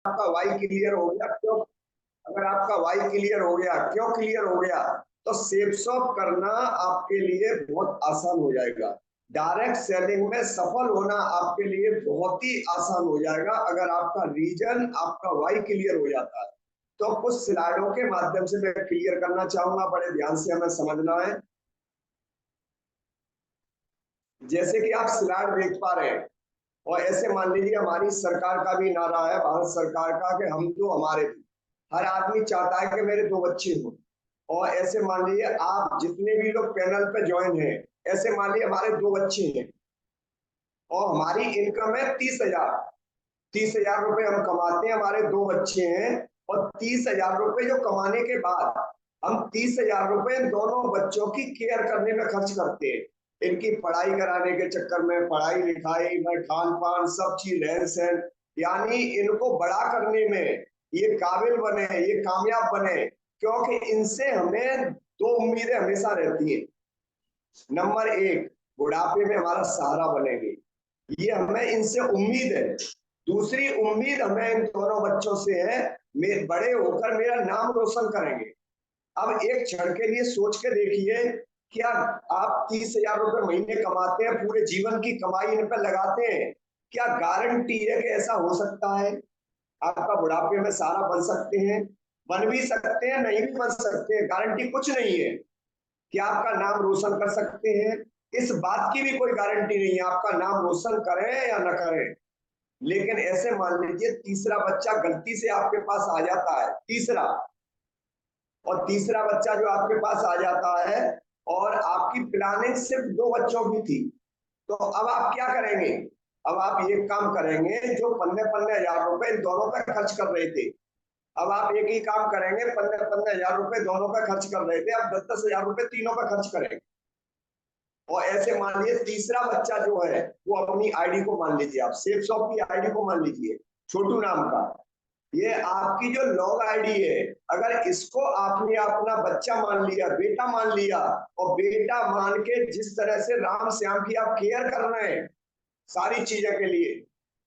आपका Y clear हो गया क्यों, अगर आपका वाई क्लियर हो गया, क्यों क्लियर हो गया, तो सेल शॉप करना आपके लिए बहुत आसान हो जाएगा। डायरेक्ट सेलिंग में सफल होना आपके लिए बहुत ही आसान हो जाएगा अगर आपका रीजन, आपका वाई क्लियर हो जाता है। तो कुछ स्लाइडों के माध्यम से मैं क्लियर करना चाहूंगा, बड़े ध्यान से हमें समझना है। जैसे कि आप स्लाइड देख पा रहे हैं, और ऐसे मान लीजिए हमारी सरकार का भी नारा है, भारत सरकार का, कि हम तो हमारे, हर आदमी चाहता है कि मेरे 2 बच्चे हों। और ऐसे मान लीजिए आप जितने भी लोग पैनल पे ज्वाइन हैं, ऐसे मान लीजिए हमारे 2 बच्चे हैं और हमारी इनकम है 30,000। 30,000 रुपए हम कमाते हैं, हमारे 2 बच्चे हैं, और 30,000 रुपए जो कमाने के बाद हम 30,000 रुपए दोनों बच्चों की केयर करने में खर्च करते हैं। इनकी पढ़ाई कराने के चक्कर में, पढ़ाई लिखाई में, खान पान, सब चीज, रहन सहन, यानी इनको बड़ा करने में, ये काबिल बने, ये कामयाब बने, क्योंकि इनसे हमें 2 उम्मीदें हमेशा रहती हैं। नंबर 1, बुढ़ापे में हमारा सहारा बनेंगे, ये हमें इनसे उम्मीद है। दूसरी उम्मीद हमें इन दोनों बच्चों से है, मेरे बड़े होकर मेरा नाम रोशन करेंगे। अब एक क्षण के लिए सोच के देखिए, क्या आप 30,000 रुपए महीने कमाते हैं, पूरे जीवन की कमाई इन पर लगाते हैं, क्या गारंटी है कि ऐसा हो सकता है? आपका बुढ़ापे में सहारा बन सकते हैं? बन भी सकते हैं, नहीं भी बन सकते हैं, गारंटी कुछ नहीं है। क्या आपका नाम रोशन कर सकते हैं? इस बात की भी कोई गारंटी नहीं है, आपका नाम रोशन करें या न करें। लेकिन ऐसे मान लीजिए तीसरा बच्चा गलती से आपके पास आ जाता है, तीसरा, और तीसरा बच्चा जो आपके पास आ जाता है, और आपकी प्लानिंग सिर्फ 2 बच्चों की थी, तो अब आप क्या करेंगे? अब आप ये काम करेंगे, जो 15,000 रुपए इन दोनों पे खर्च कर रहे थे, अब आप एक ही काम करेंगे, 15,000 रुपए दोनों पे खर्च कर रहे थे, अब 10,000 रुपए तीनों पे खर्च करेंगे। और ऐसे मान लीजिए तीसरा बच्चा जो है, वो अपनी आईडी को मान लीजिए, आप सेफ शॉप की आईडी को मान लीजिए, छोटू नाम का, ये आपकी जो लॉग आईडी है, अगर इसको आपने अपना बच्चा मान लिया, बेटा मान लिया, और बेटा मान के जिस तरह से राम श्याम की आप केयर कर रहे हैं सारी चीजों के लिए,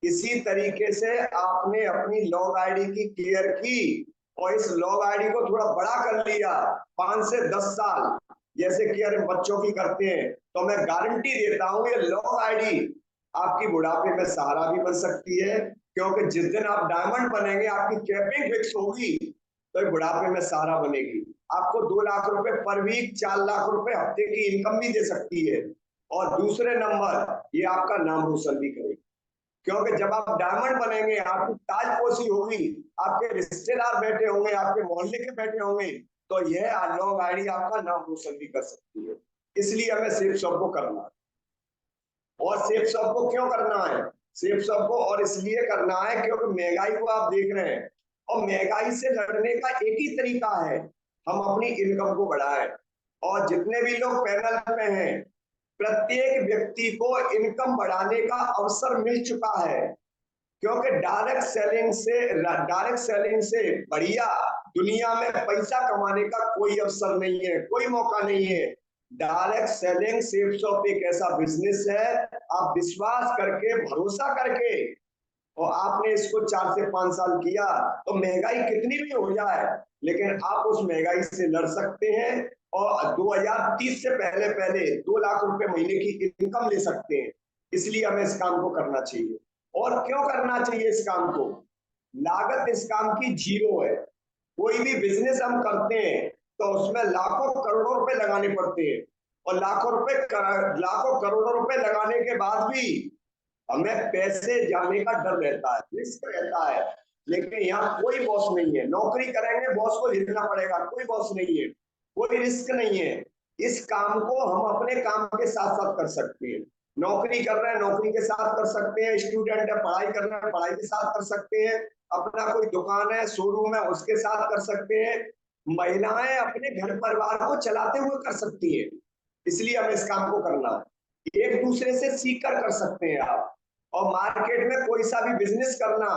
इसी तरीके से आपने अपनी लॉग आईडी की केयर की, और इस लॉग आईडी को थोड़ा बड़ा कर लिया, 5 से 10 साल, जैसे केयर बच्चों की करते हैं, तो मैं गारंटी देता हूं ये लॉग आईडी आपकी बुढ़ापे में सहारा भी बन सकती है। क्योंकि जिस दिन आप डायमंड बनेंगे, आपकी कैपिंग फिक्स होगी, तो बुढ़ापे में सहारा बनेगी। आपको 2 लाख रुपए पर वीक, 4 लाख रुपए हफ्ते की इनकम भी दे सकती है। और दूसरे नंबर, ये आपका नाम रोशन भी करेगी, क्योंकि जब आप डायमंड बनेंगे, आपकी ताजपोशी होगी, आपके रिश्तेदार बैठे होंगे, आपके मोहल्ले के बैठे होंगे, तो यह लॉग आईडी आपका नाम रोशन भी कर सकती है। इसलिए हमें सेफ शॉप को करना है। और सेफ शॉप को क्यों करना है? सेफ शॉप को और इसलिए करना है क्योंकि महंगाई को आप देख रहे हैं, और महंगाई से लड़ने का एक ही तरीका है, हम अपनी इनकम को बढ़ाएं। और जितने भी लोग पैनल पे हैं, प्रत्येक व्यक्ति को इनकम बढ़ाने का अवसर मिल चुका है, क्योंकि डायरेक्ट सेलिंग से बढ़िया दुनिया में पैसा कमाने का कोई अवसर नहीं है, कोई मौका नहीं है। डायरेक्ट सेलिंग सेफ शॉप एक ऐसा बिजनेस है, आप विश्वास करके, भरोसा करके, और आपने इसको 4 से 5 साल किया, तो महंगाई कितनी भी हो जाए, लेकिन आप उस महंगाई से लड़ सकते हैं, और 2030 से पहले पहले 2 लाख रुपए महीने की इनकम ले सकते हैं। इसलिए हमें इस काम को करना चाहिए। और क्यों करना चाहिए इस काम को? लागत इस काम की 0 है। कोई भी बिजनेस हम करते हैं, तो उसमें लाखों करोड़ों रुपए लगाने पड़ते हैं, और लाखों करोड़ों रुपए लगाने के बाद भी हमें पैसे जाने का डर रहता है, रिस्क रहता है। लेकिन यहाँ कोई बॉस नहीं है, नौकरी करेंगे बॉस को झेलना पड़ेगा, कोई बॉस नहीं है, कोई रिस्क नहीं है। इस काम को हम अपने काम के साथ साथ कर सकते हैं। नौकरी कर रहे हैं, नौकरी के साथ कर सकते हैं, स्टूडेंट है, पढ़ाई कर रहे हैं, पढ़ाई के साथ कर सकते हैं, अपना कोई दुकान है, शोरूम है, उसके साथ कर सकते हैं, महिलाएं अपने घर परिवार को चलाते हुए कर सकती है। इसलिए हमें इस काम को करना है। एक दूसरे से सीख कर सकते हैं आप। और मार्केट में कोई सा भी बिजनेस करना,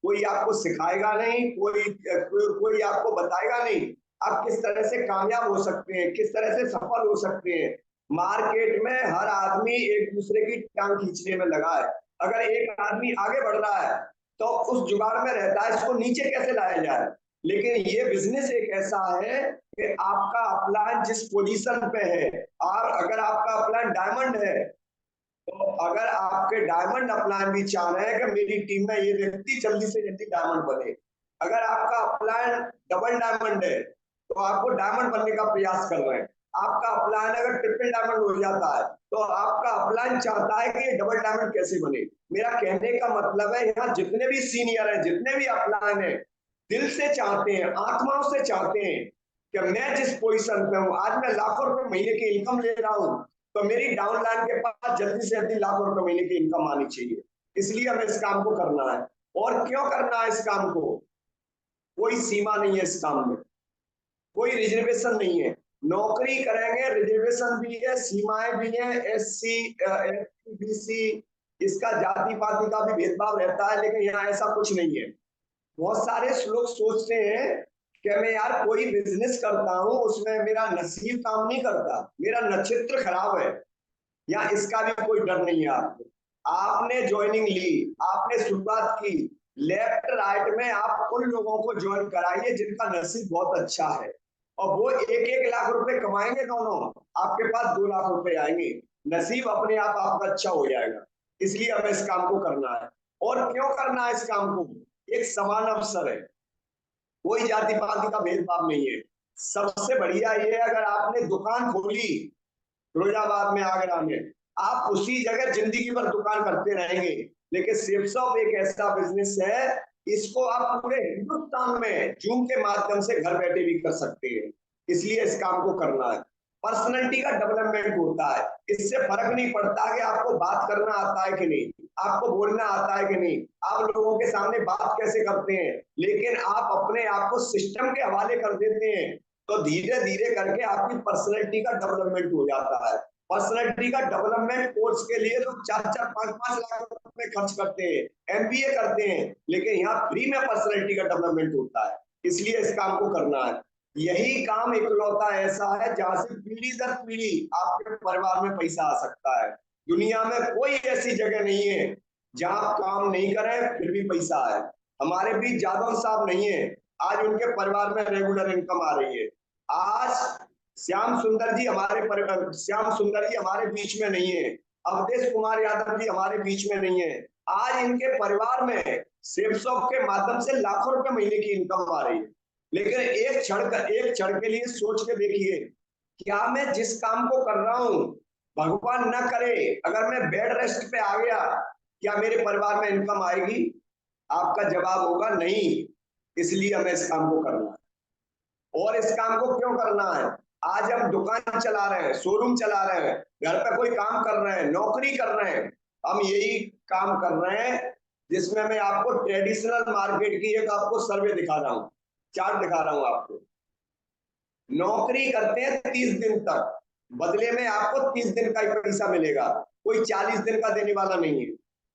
कोई आपको सिखाएगा नहीं, कोई आपको बताएगा नहीं आप किस तरह से कामयाब हो सकते हैं, किस तरह से सफल हो सकते हैं। मार्केट में हर आदमी एक दूसरे की टांग खींचने में लगा है। अगर एक आदमी आगे बढ़ रहा है, तो उस जुगाड़ में रहता है इसको नीचे कैसे लाया जाए। लेकिन ये बिजनेस एक ऐसा है कि आपका अपलाइन जिस पोजीशन पे है, और अगर आपका अपलाइन डायमंड है, तो अगर आपके डायमंड अपलाइन भी चाह रहे हैं कि मेरी टीम में ये व्यक्ति जल्दी से जल्दी डायमंड बने, अगर आपका अपलाइन डबल डायमंड है तो आपको डायमंड बनने का प्रयास कर रहे हैं, आपका अपलाइन अगर ट्रिपल डायमंड हो जाता है तो आपका अपलाइन चाहता है कि ये डबल डायमंड कैसे बने। मेरा कहने का मतलब है यहाँ जितने भी सीनियर हैं, जितने भी अपलाइन हैं, दिल से चाहते हैं, आत्माओं से चाहते हैं कि मैं जिस पोजीशन पे हूँ, आज मैं लाखों रुपए महीने की इनकम ले रहा हूँ, तो मेरी डाउनलाइन के पास जल्दी से जल्दी लाखों रुपए महीने की इनकम आनी चाहिए। इसलिए हमें इस काम को करना है। और क्यों करना है इस काम को? कोई सीमा नहीं है इस काम में, कोई रिजर्वेशन नहीं है। नौकरी करेंगे, रिजर्वेशन भी है, सीमाएं भी हैं, एससी, एसटी, बीसी, इसका जाति पाति का भी भेदभाव रहता है, लेकिन यहाँ ऐसा कुछ नहीं है। बहुत सारे लोग सोचते हैं कि मैं यार कोई बिजनेस करता हूँ उसमें मेरा नसीब काम नहीं करता, मेरा नक्षत्र खराब है, या इसका भी कोई डर नहीं है आपको। आपने ज्वाइनिंग ली, आपने शुरुआत की, लेफ्ट राइट में आप उन लोगों को ज्वाइन कराइए जिनका नसीब बहुत अच्छा है, और वो 1-1 लाख रुपए कमाएंगे, दोनों आपके पास 2 लाख रुपए आएंगे, नसीब अपने आप आपका अच्छा हो जाएगा। इसलिए हमें इस काम को करना है। और क्यों करना है इस काम को? एक समान अवसर है, कोई जाति पाति का भेदभाव नहीं है। सबसे बढ़िया ये है, अगर आपने दुकान खोली फिरोजाबाद में, आगरा में, आप उसी जगह जिंदगी भर दुकान करते रहेंगे। लेकिन सेफ शॉप एक ऐसा बिजनेस है, इसको आप पूरे हिंदुस्तान में जूम के माध्यम से घर बैठे भी कर सकते हैं। इसलिए इस काम को करना है। पर्सनैलिटी का डेवलपमेंट होता है, इससे फर्क नहीं पड़ता कि आपको बात करना आता है कि नहीं, आपको बोलना आता है कि नहीं, आप लोगों के सामने बात कैसे करते हैं, लेकिन आप अपने आप को सिस्टम के हवाले कर देते हैं, तो धीरे धीरे करके आपकी पर्सनैलिटी का डेवलपमेंट हो जाता है। पर्सनैलिटी का डेवलपमेंट कोर्स के लिए लोग 4-4, 5-5 लाख रुपए खर्च करते हैं, एमबीए करते हैं, लेकिन यहाँ फ्री में पर्सनैलिटी का डेवलपमेंट होता है। इसलिए इस काम को करना है। यही काम इकलौता ऐसा है जहां से पीढ़ी दर पीढ़ी आपके परिवार में पैसा आ सकता है। दुनिया में कोई ऐसी जगह नहीं है जहां आप काम नहीं करें फिर भी पैसा है। हमारे बीच जादव साहब नहीं है, आज उनके परिवार में रेगुलर इनकम आ रही है। आज श्याम सुंदर जी हमारे बीच में नहीं है, अवधेश कुमार यादव जी हमारे बीच में नहीं है। आज इनके परिवार में सेफ शॉप के माध्यम से लाखों रुपए महीने की इनकम आ रही है। लेकिन एक क्षण के लिए सोच के देखिए, क्या मैं जिस काम को कर रहा हूं, भगवान न करे अगर मैं बेड रेस्ट पे आ गया, क्या मेरे परिवार में इनकम आएगी? आपका जवाब होगा नहीं। इसलिए हमें इस काम को करना है। और इस काम को क्यों करना है? आज हम दुकान चला रहे हैं, शोरूम चला रहे हैं, घर पे कोई काम कर रहे हैं, नौकरी कर रहे हैं, हम यही काम कर रहे हैं जिसमें मैं आपको ट्रेडिशनल मार्केट की एक आपको सर्वे दिखा रहा हूँ, चार्ट दिखा रहा हूँ आपको। नौकरी करते हैं 30 दिन तक, बदले में आपको 30 दिन का ही पैसा मिलेगा, कोई 40 दिन का देने वाला नहीं है।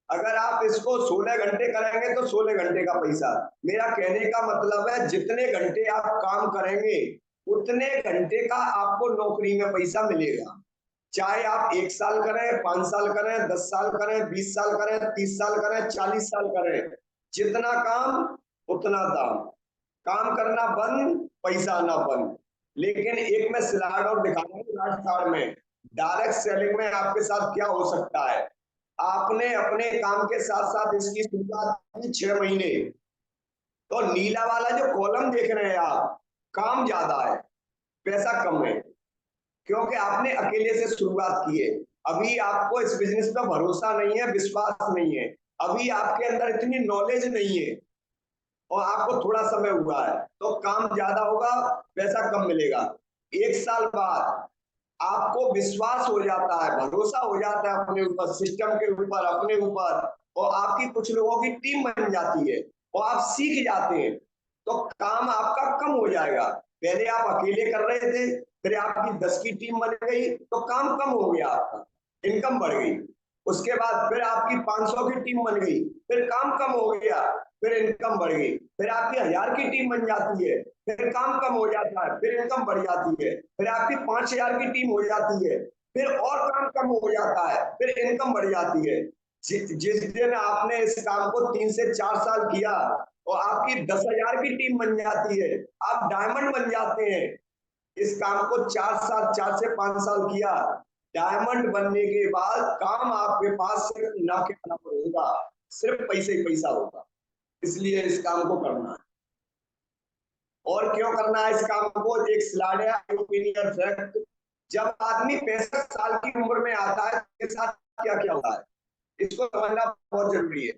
अगर आप इसको 16 घंटे करेंगे तो 16 घंटे का पैसा। मेरा कहने का मतलब है जितने घंटे आप काम करेंगे उतने घंटे का आपको नौकरी में पैसा मिलेगा। चाहे आप 1 साल करें, 5 साल करें, 10 साल करें, 20 साल करें, 30 साल करें, 40 साल करें, जितना काम उतना दाम। काम करना बंद, पैसा आना बंद। लेकिन एक मैं स्लाइड और दिखा रहा हूँ राजस्थान में डायरेक्ट सेलिंग में आपके साथ क्या हो सकता है। आपने अपने काम के साथ साथ इसकी शुरुआत की 6 महीने, तो नीला वाला जो कॉलम देख रहे हैं आप, काम ज्यादा है, पैसा कम है, क्योंकि आपने अकेले से शुरुआत की है। अभी आपको इस बिजनेस पे भरोसा नहीं है, विश्वास नहीं है, अभी आपके अंदर इतनी नॉलेज नहीं है, और आपको थोड़ा समय हुआ है, तो काम ज्यादा होगा, पैसा कम मिलेगा। 1 साल बाद आपको विश्वास हो जाता है, भरोसा हो जाता है अपने ऊपर, सिस्टम के ऊपर, अपने ऊपर, और आपकी कुछ लोगों की टीम बन जाती है और आप सीख जाते हैं, तो काम आपका कम हो जाएगा। पहले आप अकेले कर रहे थे, फिर आपकी 10 की टीम बन गई तो काम कम हो गया, आपका इनकम बढ़ गई। उसके बाद फिर आपकी 500 की टीम बन गई, फिर काम कम हो गया, फिर इनकम बढ़ गई। फिर आपकी 1000 की टीम बन जाती है, फिर काम कम हो जाता है, फिर इनकम बढ़ जाती है। फिर आपकी 5000 की टीम हो जाती है, फिर और काम कम हो जाता है, फिर इनकम बढ़ जाती है। जिस दिन आपने इस काम को 3 से 4 साल किया और आपकी 10,000 की टीम बन जाती है, आप डायमंड बन जाते हैं। इस काम को 4 से 5 साल किया, डायमंड बनने के बाद काम आपके पास सिर्फ ना के बराबर होगा, सिर्फ पैसे ही पैसा होगा। इसलिए इस काम को करना है। और क्यों करना है इस काम को? एक स्लाइड है, ओपिनियन फैक्ट। जब आदमी 65 साल की उम्र में आता है, उसके साथ क्या क्या होता है, इसको समझना बहुत जरूरी है।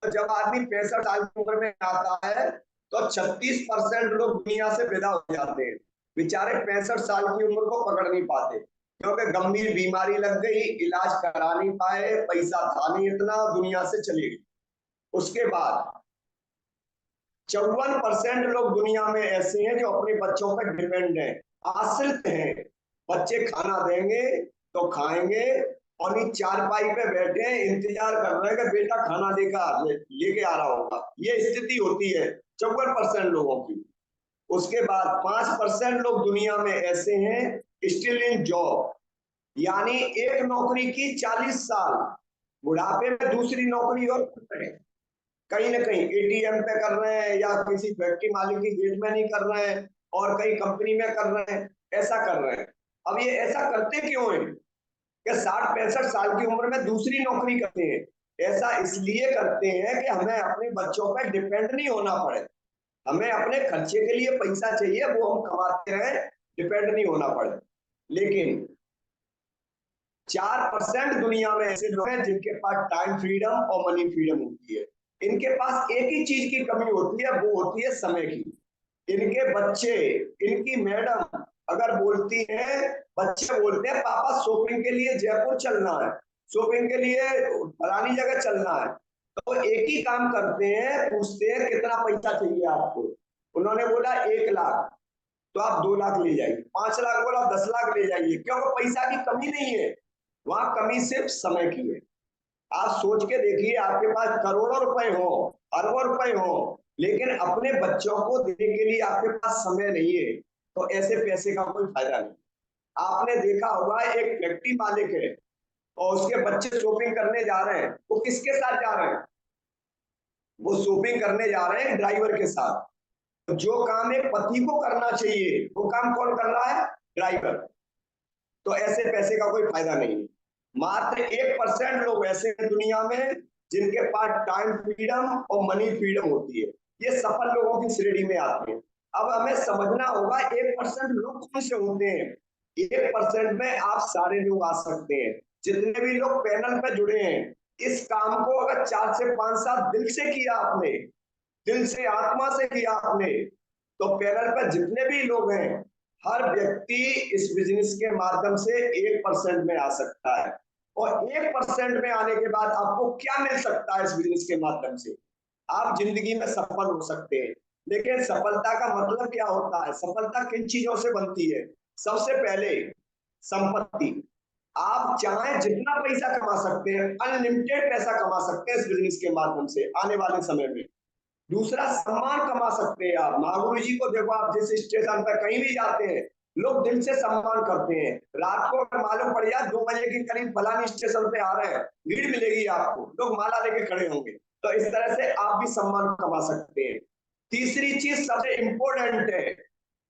तो जब आदमी 65 साल की उम्र में आता है, तो 36% लोग दुनिया से विदा हो जाते हैं। बेचारे 65 साल की उम्र को पकड़ नहीं पाते, क्योंकि गंभीर बीमारी लग गई, इलाज करा नहीं पाए, पैसा था नहीं इतना, दुनिया से चले गए। उसके बाद 54% लोग दुनिया में ऐसे हैं जो अपने बच्चों पर डिपेंड हैं, आश्रित हैं। बच्चे खाना देंगे तो खाएंगे, और नहीं चारपाई पे बैठे हैं, इंतजार कर रहे हैं कि बेटा खाना लेके आ रहा होगा। ये स्थिति होती है 54% लोगों की। उसके बाद 5% लोग दुनिया में ऐसे हैं स्टिल इन जॉब, यानी एक नौकरी की 40 साल, बुढ़ापे में दूसरी नौकरी और कर रहे हैं। कहीं ना कहीं एटीएम पे कर रहे हैं, या किसी फैक्ट्री मालिक की गेट में नहीं कर रहे हैं, और कहीं कंपनी में कर रहे हैं, ऐसा कर रहे हैं। अब ये ऐसा करते क्यों है कि 60-65 साल की उम्र में दूसरी नौकरी करते हैं? ऐसा इसलिए करते हैं कि हमें अपने बच्चों पर डिपेंड नहीं होना पड़े, हमें अपने खर्चे के लिए पैसा चाहिए, वो हम कमाते रहे, डिपेंड नहीं होना पड़े। लेकिन 4% दुनिया में ऐसे लोग हैं जिनके पास टाइम फ्रीडम और मनी फ्रीडम होती है। इनके पास एक ही चीज की कमी होती है, वो होती है समय की। इनके बच्चे, इनकी मैडम अगर बोलती हैं, बच्चे बोलते हैं पापा शॉपिंग के लिए जयपुर चलना है, शॉपिंग के लिए फलानी जगह चलना है, तो एक ही काम करते हैं, पूछते हैं कितना पैसा चाहिए आपको। उन्होंने बोला 1 लाख, तो आप 2 लाख ले जाइए। 5 लाख बोला, 10 लाख ले जाइए, क्योंकि पैसा की कमी नहीं है, वहां कमी सिर्फ समय की है। आप सोच के देखिए, आपके पास करोड़ों रुपए हो, अरबों रुपए हो, लेकिन अपने बच्चों को देने के लिए आपके पास समय नहीं है, तो ऐसे पैसे का कोई फायदा नहीं। आपने देखा होगा, एक फैक्ट्री मालिक है और उसके बच्चे शॉपिंग करने जा रहे हैं, वो किसके साथ जा रहे हैं? वो शॉपिंग करने जा रहे हैं ड्राइवर के साथ। तो जो काम एक पति को करना चाहिए, वो काम कौन कर रहा है? ड्राइवर। तो ऐसे पैसे का कोई फायदा नहीं है। मात्र 1% लोग ऐसे हैं दुनिया में जिनके पास टाइम फ्रीडम और मनी फ्रीडम होती है। ये सफल लोगों की श्रेणी में आते हैं। अब हमें समझना होगा 1% लोग कौन से होते हैं। 1% में आप सारे लोग आ सकते हैं। जितने भी लोग पैनल पे जुड़े हैं, इस काम को अगर 4 से 5 साल दिल से किया आपने, दिल से आत्मा से किया आपने, तो पैनल पर जितने भी लोग हैं, हर व्यक्ति इस बिजनेस के माध्यम से 1% में आ सकता है। और 1% में आने के बाद आपको क्या मिल सकता है? इस बिजनेस के माध्यम से आप जिंदगी में सफल हो सकते हैं। लेकिन सफलता का मतलब क्या होता है? सफलता किन चीजों से बनती है? सबसे पहले संपत्ति। आप चाहे जितना पैसा कमा सकते हैं, अनलिमिटेड पैसा कमा सकते हैं इस बिजनेस के माध्यम से आने वाले समय में। दूसरा, सम्मान कमा सकते हैं आप। महागुरु जी को देखो, आप जिस स्टेशन पर कहीं भी जाते हैं, लोग दिल से सम्मान करते हैं। रात को अगर मालूम पड़ जाए 2 बजे के करीब फलानी स्टेशन पे आ रहे हैं, भीड़ मिलेगी आपको, लोग माला लेके खड़े होंगे। तो इस तरह से आप भी सम्मान कमा सकते हैं। तीसरी चीज सबसे इंपॉर्टेंट है,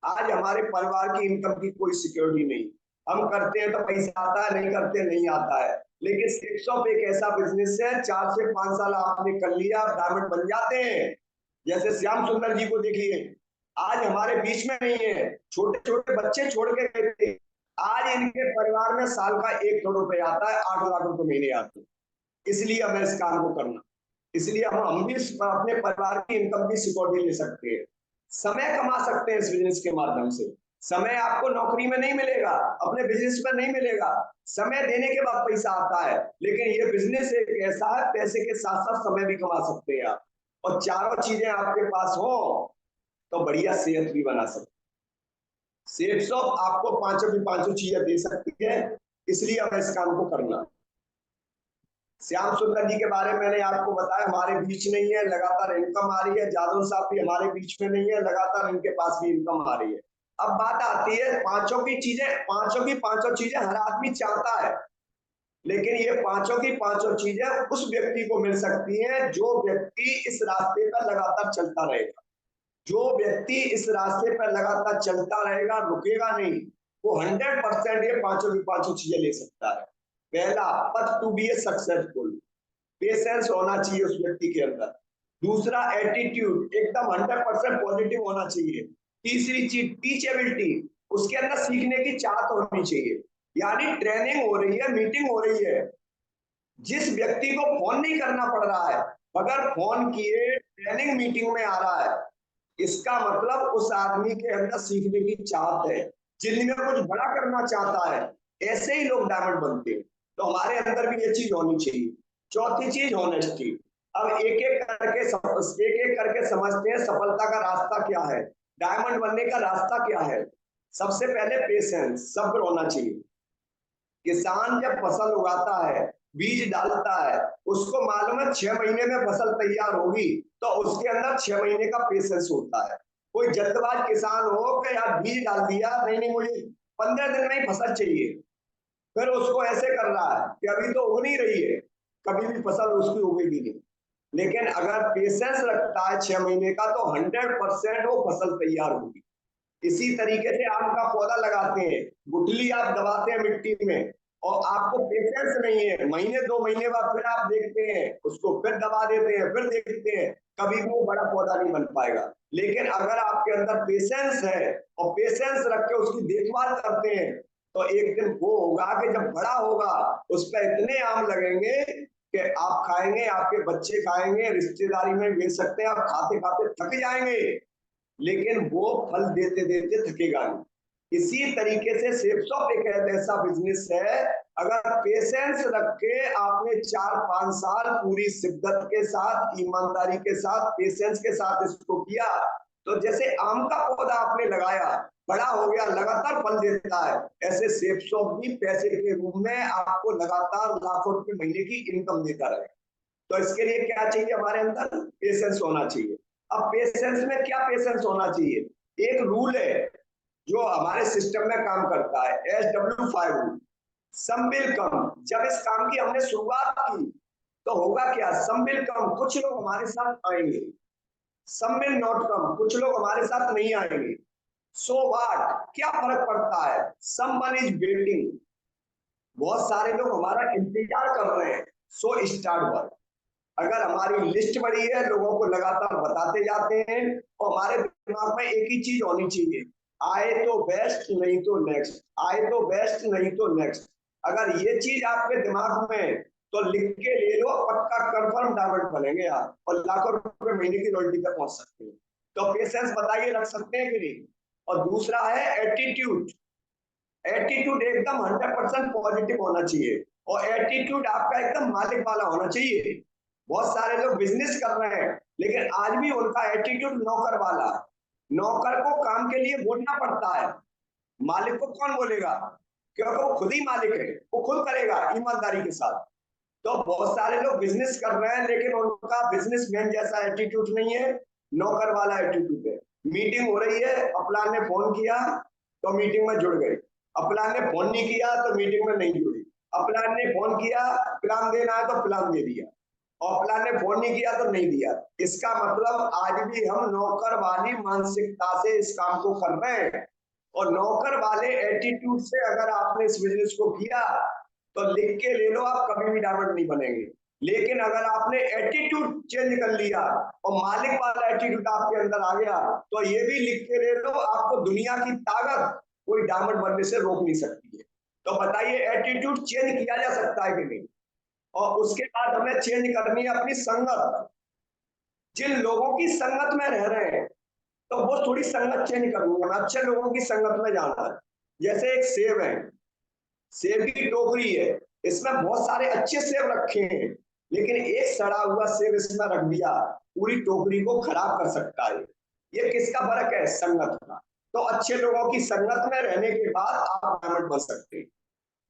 आज हमारे परिवार की इनकम की कोई सिक्योरिटी नहीं। हम करते हैं तो पैसा आता है, नहीं करते नहीं आता है। लेकिन स्किल्सऑफ एक ऐसा बिजनेस है, 4 से 5 साल आपने कर लिया, डायमंड बन जाते हैं। जैसे श्याम सुंदर जी को देखिए, आज हमारे बीच में नहीं है, छोटे छोटे बच्चे छोड़ के गए थे, आज इनके परिवार में साल का 1 करोड़ रुपए आता है, 8 लाख रुपए महीने आते हैं। इसलिए हमें इस काम को करना, इसलिए हम भी अपने परिवार की इनकम की सिक्योरिटी ले सकते हैं। समय कमा सकते हैं इस बिजनेस के माध्यम से। समय आपको नौकरी में नहीं मिलेगा, अपने बिजनेस में नहीं मिलेगा। समय देने के बाद पैसा आता है, लेकिन ये बिजनेस एक ऐसा है, पैसे के साथ साथ समय भी कमा सकते हैं आप। और चारों चीजें आपके पास हो तो बढ़िया सेहत भी बना सकते। सेफ शॉप आपको पांचों की पांचों चीजें दे सकती है, इसलिए हमें इस काम को करना। श्याम सुंदर जी के बारे में मैंने आपको बताया, हमारे बीच नहीं है, लगातार इनकम आ रही है। जादव साहब भी हमारे बीच में नहीं है, लगातार इनके पास भी इनकम आ रही है। अब बात आती है पांचों की पांचों चीजें हर आदमी चाहता है। लेकिन ये पांचों की पांचों चीजें उस व्यक्ति को मिल सकती हैं जो व्यक्ति इस रास्ते पर लगातार चलता रहेगा। जो व्यक्ति इस रास्ते पर लगातार चलता रहेगा, रुकेगा नहीं, वो 100% ये पांचों की पांचों चीजें ले सकता है। पहला, path to be a successful, patience होना चाहिए उस व्यक्ति के अंदर। दूसरा, एटीट्यूड एकदम 100% पॉजिटिव होना चाहिए। तीसरी चीज, टीचेबिलिटी, उसके अंदर सीखने की चाहत होनी चाहिए। यानी ट्रेनिंग हो रही है, मीटिंग हो रही है, जिस व्यक्ति को फोन नहीं करना पड़ रहा है, बगैर फोन किए ट्रेनिंग मीटिंग में आ रहा है, इसका मतलब उस आदमी के अंदर सीखने की चाहत है, जिंदगी में कुछ बड़ा करना चाहता है। ऐसे ही लोग डायमंड बनते हैं। तो हमारे अंदर भी ये चीज होनी चाहिए। चौथी चीज, ऑनेस्टी। अब एक एक करके समझते हैं सफलता का रास्ता क्या है, डायमंड बनने का रास्ता क्या है। सबसे पहले पेशेंस, सब्र होना चाहिए। किसान जब फसल उगाता है, बीज डालता है, उसको मालूम है 6 महीने में फसल तैयार होगी, तो उसके अंदर 6 महीने का पेशेंस होता है। कोई जल्दबाज किसान हो कि यार बीज डाल दिया, नहीं नहीं मुझे 15 दिन में ही फसल चाहिए, फिर उसको ऐसे कर रहा है कि अभी तो उग नहीं रही है, कभी भी फसल उसकी उगेगी नहीं। लेकिन अगर पेशेंस रखता है 6 महीने का, तो 100% वो फसल तैयार होगी। इसी तरीके से आम का पौधा लगाते हैं, गुठली आप दबाते हैं मिट्टी में, और आपको पेशेंस नहीं है, महीने 2 महीने बाद फिर आप देखते हैं उसको, फिर दबा देते हैं, फिर देखते हैं, कभी भी वो बड़ा पौधा नहीं बन पाएगा। लेकिन अगर आपके अंदर पेशेंस है और पेशेंस रख के उसकी देखभाल करते हैं, तो एक दिन वो होगा कि जब बड़ा होगा, उस पर इतने आम लगेंगे कि आप खाएंगे, आपके बच्चे खाएंगे, रिश्तेदारी में बेच सकते हैं, आप खाते खाते थक जाएंगे, लेकिन वो फल देते देते थकेगा नहीं। इसी तरीके से सेप्सॉप एक ऐसा बिजनेस है, अगर पेशेंस रख के आपने 4-5 साल पूरी शिद्दत के साथ, ईमानदारी के साथ, पेशेंस के साथ इसको किया, तो जैसे आम का पौधा आपने लगाया, बड़ा हो गया, लगातार फल देता है, ऐसे सेप्सॉप भी पैसे के रूप में आपको लगातार लाखों रुपए महीने की इनकम देता रहे। तो इसके लिए क्या चाहिए, हमारे अंदर पेशेंस होना चाहिए। अब पेशेंस में क्या पेशेंस होना चाहिए, एक रूल है जो हमारे सिस्टम में काम करता है, SW5 rule, some will come. जब इस काम की हमने शुरुआत की, तो होगा क्या, सम विल कम, कुछ लोग हमारे साथ आएंगे, सम विल नॉट कम, कुछ लोग हमारे साथ नहीं आएंगे। सो व्हाट, क्या फर्क पड़ता है, समवन इज वेटिंग, बहुत सारे लोग हमारा इंतजार कर रहे हैं। So start work. अगर हमारी लिस्ट बड़ी है, लोगों को लगातार बताते जाते हैं, और हमारे दिमाग में एक ही चीज होनी चाहिए, आए तो बेस्ट, नहीं तो नेक्स्ट, आए तो बेस्ट, नहीं तो नेक्स्ट। अगर ये चीज आपके दिमाग में है, तो लिख के ले लो, पक्का कंफर्म डायमंड बनेंगे आप, और लाखों रुपए महीने की रॉयल्टी तक पहुंच सकते हैं। तो पेशेंस बताइए, रख सकते हैं कि नहीं। और दूसरा है एटीट्यूड। एटीट्यूड एकदम 100% पॉजिटिव होना चाहिए, और एटीट्यूड आपका एकदम मालिक वाला होना चाहिए। बहुत सारे लोग बिजनेस कर रहे हैं, लेकिन आज भी उनका एटीट्यूड नौकर वाला है। नौकर को काम के लिए बोलना पड़ता है, मालिक को कौन बोलेगा, क्योंकि वो खुद ही मालिक है, वो खुद करेगा ईमानदारी के साथ। तो बहुत सारे लोग बिजनेस कर रहे हैं, लेकिन उनका बिजनेसमैन जैसा एटीट्यूड नहीं है, नौकर वाला एटीट्यूड है। मीटिंग हो रही है, अपलान ने फोन किया तो मीटिंग में जुड़ गए, अपलान ने फोन नहीं किया तो मीटिंग में नहीं जुड़ी, अपलान ने फोन किया, प्लान देना है तो प्लान दे दिया, और अपलान ने फोन नहीं किया तो नहीं दिया। इसका मतलब आज भी हम नौकर वाली मानसिकता से इस काम को कर रहे हैं, और नौकर वाले एटीट्यूड से अगर आपने इस बिजनेस को किया, तो लिख के ले लो, आप कभी भी डायमंड नहीं बनेंगे। लेकिन अगर आपने एटीट्यूड चेंज कर लिया और मालिक वाला एटीट्यूड आपके अंदर आ गया, तो ये भी लिख के ले लो, आपको दुनिया की ताकत कोई डायमंड बनने से रोक नहीं सकती है। तो बताइए, एटीट्यूड चेंज किया जा सकता है कि नहीं। और उसके बाद हमें चेंज करनी है अपनी संगत। जिन लोगों की संगत में रह रहे हैं, तो वो थोड़ी संगत चेंज करनी है, हमें अच्छे लोगों की संगत में जाना है। जैसे एक सेब है, सेब की टोकरी है, इसमें बहुत सारे अच्छे सेब रखे हैं, लेकिन एक सड़ा हुआ सेब इसमें रख दिया, पूरी टोकरी को खराब कर सकता है। ये किसका फर्क है, संगत का। तो अच्छे लोगों की संगत में रहने के बाद आप डायमंड बन सकते हैं।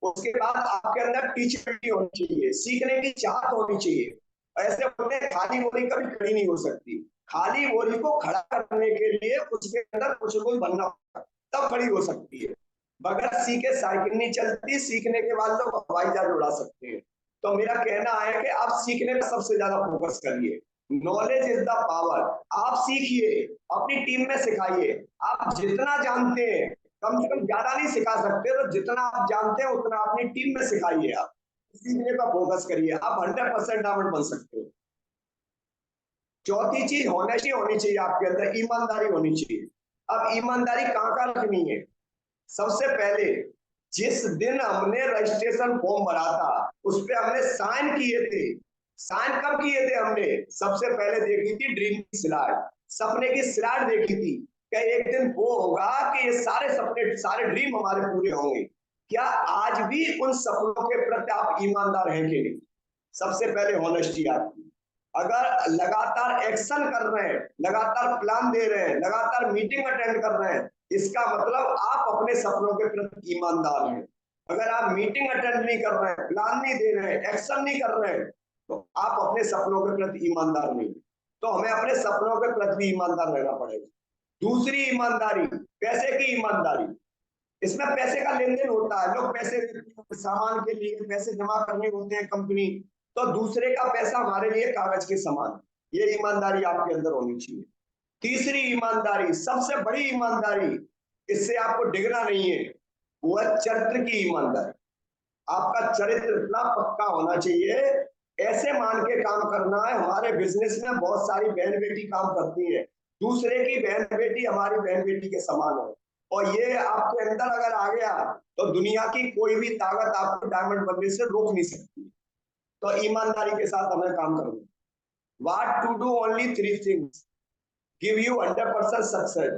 उसके बाद आपके अंदर टीचबिलिटी होनी चाहिए, सीखने की चाहत होनी चाहिए। ऐसे बोलते हैं खाली बोरी कभी खड़ी नहीं हो सकती, खाली बोरी को खड़ा करने के लिए उसके अंदर कुछ बनना तब खड़ी हो सकती है। बगैर सीखे साइकिल नहीं चलती, सीखने के बाद लोग हवाई जहाज उड़ा सकते हैं। तो मेरा कहना है कि आप सीखने में सबसे ज्यादा फोकस करिए। Knowledge is the power. आप सीखिए, अपनी टीम में सिखाइए। आप जितना जानते हैं, कम से कम ज्यादा नहीं सिखा सकते, तो जितना आप जानते हैं उतना अपनी टीम में सिखाइए। आप सीखने पर फोकस करिए, आप 100% डायमंड बन सकते हो। चौथी चीज होनेस्टी होनी चाहिए आपके अंदर, ईमानदारी होनी चाहिए। अब ईमानदारी कहाँ कहाँ रखनी है? सबसे पहले, जिस दिन हमने रजिस्ट्रेशन फॉर्म भरा था उस पर हमने साइन किए थे। साइन कब किए थे हमने? सबसे पहले देखी थी ड्रीम की स्लाइड, सपने की स्लाइड देखी थी कि एक दिन वो होगा कि ये सारे सपने, सारे ड्रीम हमारे पूरे होंगे। क्या आज भी उन सपनों के प्रति आप ईमानदार हैं कि नहीं? सबसे पहले होनेस्टी आपकी। अगर लगातार एक्शन कर रहे हैं, लगातार प्लान दे रहे हैं, लगातार मीटिंग अटेंड कर रहे हैं, इसका मतलब आप अपने सपनों के प्रति ईमानदार हैं। अगर आप मीटिंग अटेंड नहीं कर रहे हैं, प्लान नहीं दे रहे हैं, एक्शन नहीं कर रहे हैं, तो आप अपने सपनों के प्रति ईमानदार नहीं। तो हमें अपने सपनों के प्रति ईमानदार रहना पड़ेगा। दूसरी ईमानदारी, पैसे की ईमानदारी। इसमें पैसे का लेन देन होता है, लोग पैसे सामान के लिए पैसे जमा करने होते हैं कंपनी, तो दूसरे का पैसा हमारे लिए कागज के समान। ये ईमानदारी आपके अंदर होनी चाहिए। तीसरी ईमानदारी, सबसे बड़ी ईमानदारी, इससे आपको डिगना नहीं है, वो है चरित्र की ईमानदारी। आपका चरित्र इतना पक्का होना चाहिए, ऐसे मान के काम करना है। हमारे बिजनेस में बहुत सारी बहन बेटी काम करती है, दूसरे की बहन बेटी हमारी बहन बेटी के समान है, और ये आपके अंदर अगर आ गया तो दुनिया की कोई भी ताकत आपको डायमंड बनने से रोक नहीं सकती। तो ईमानदारी के साथ हमें काम करना है। What to do, only three things give you 100% success.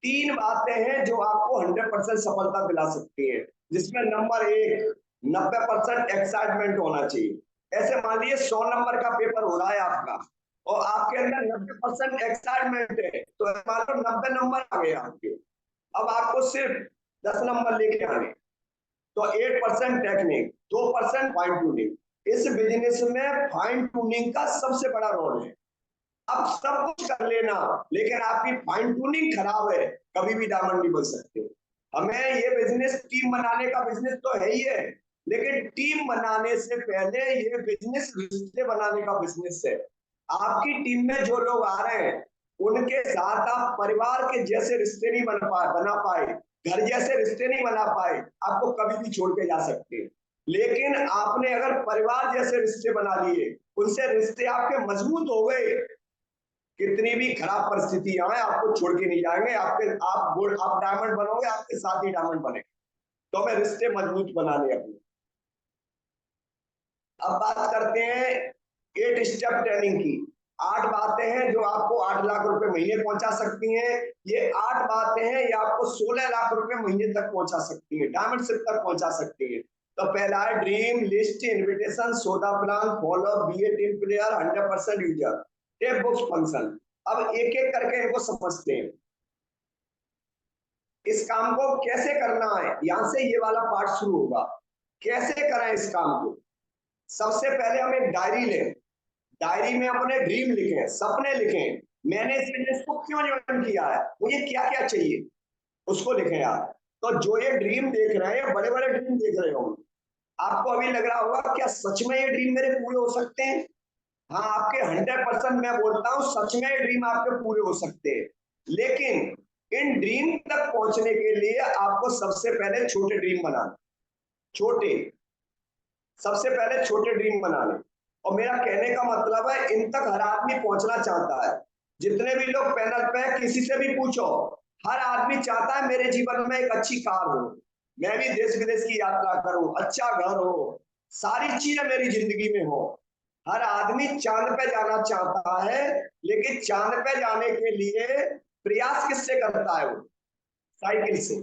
तीन बातें हैं जो आपको 100% सफलता दिला सकती है, जिसमें नंबर एक, 90% एक्साइटमेंट होना चाहिए। ऐसे मान लीजिए 100 नंबर का पेपर हो रहा है आपका, और आपके अंदर 90% एक्साइटमेंट है, तो मान लो 90 नंबर आ गए आपके। अब आपको सिर्फ 10 नंबर लेके आने, तो 8% टेक्निक, 2% फाइन ट्यूनिंग। इस बिजनेस में फाइन ट्यूनिंग का सबसे बड़ा रोल है। आप सब कुछ कर लेना, लेकिन आपकी फाइन ट्यूनिंग खराब है, कभी भी डायमंड नहीं बन सकते। हमें ये बिजनेस टीम बनाने का बिजनेस तो है ही है, लेकिन टीम बनाने से पहले ये बिजनेस रिश्ते बनाने का बिजनेस है। आपकी टीम में जो लोग आ रहे हैं, उनके साथ आप परिवार के जैसे रिश्ते नहीं बना पाए, घर जैसे रिश्ते नहीं बना पाए, आपको कभी भी छोड़ के जा सकते हैं। लेकिन आपने अगर परिवार जैसे रिश्ते बना लिए, उनसे रिश्ते आपके मजबूत हो गए, कितनी भी खराब परिस्थिति आए आपको छोड़ के नहीं जाएंगे। आप डायमंड बनोगे, आपके साथ ही डायमंड बनेंगे। तो हमें रिश्ते मजबूत बनाने अपने। अब बात करते हैं 8 स्टेप ट्रेनिंग की। 8 बातें हैं जो आपको 8 लाख रुपए महीने पहुंचा सकती हैं। ये 8 बातें हैं, ये आपको 16 लाख रुपए महीने तक पहुंचा सकती है, डायमंड शिप तक पहुंचा सकती है। तो पहला है dream list, invitation, soda plan, follow, be a team player, 100% user, tape books function. अब एक एक करके इनको समझते हैं। इस काम को कैसे करना है, यहां से ये वाला पार्ट शुरू होगा। कैसे करें इस काम को? सबसे पहले हम एक डायरी लें, डायरी में अपने ड्रीम लिखें, सपने लिखें। मैंने इस बिजनेस को क्यों ज्वाइन किया है, मुझे क्या क्या चाहिए, उसको लिखें आप। तो जो ये ड्रीम देख रहे हैं, बड़े बड़े ड्रीम देख रहे हो, आपको अभी लग रहा होगा क्या सच में ये ड्रीम मेरे पूरे हो सकते हैं? हाँ, आपके 100% मैं बोलता हूँ, सच में ये ड्रीम आपके पूरे हो सकते हैं। लेकिन इन ड्रीम तक पहुंचने के लिए आपको सबसे पहले छोटे ड्रीम बनाने, छोटे, सबसे पहले छोटे ड्रीम बनाने। और मेरा कहने का मतलब है, इन तक हर आदमी पहुंचना चाहता है। जितने भी लोग पैनल पे, किसी से भी पूछो, हर आदमी चाहता है मेरे जीवन में एक अच्छी कार हो, मैं भी देश विदेश की यात्रा करूं, अच्छा घर हो, सारी चीजें मेरी जिंदगी में हो। हर आदमी चांद पे जाना चाहता है, लेकिन चांद पे जाने के लिए प्रयास किससे करता है? वो साइकिल से।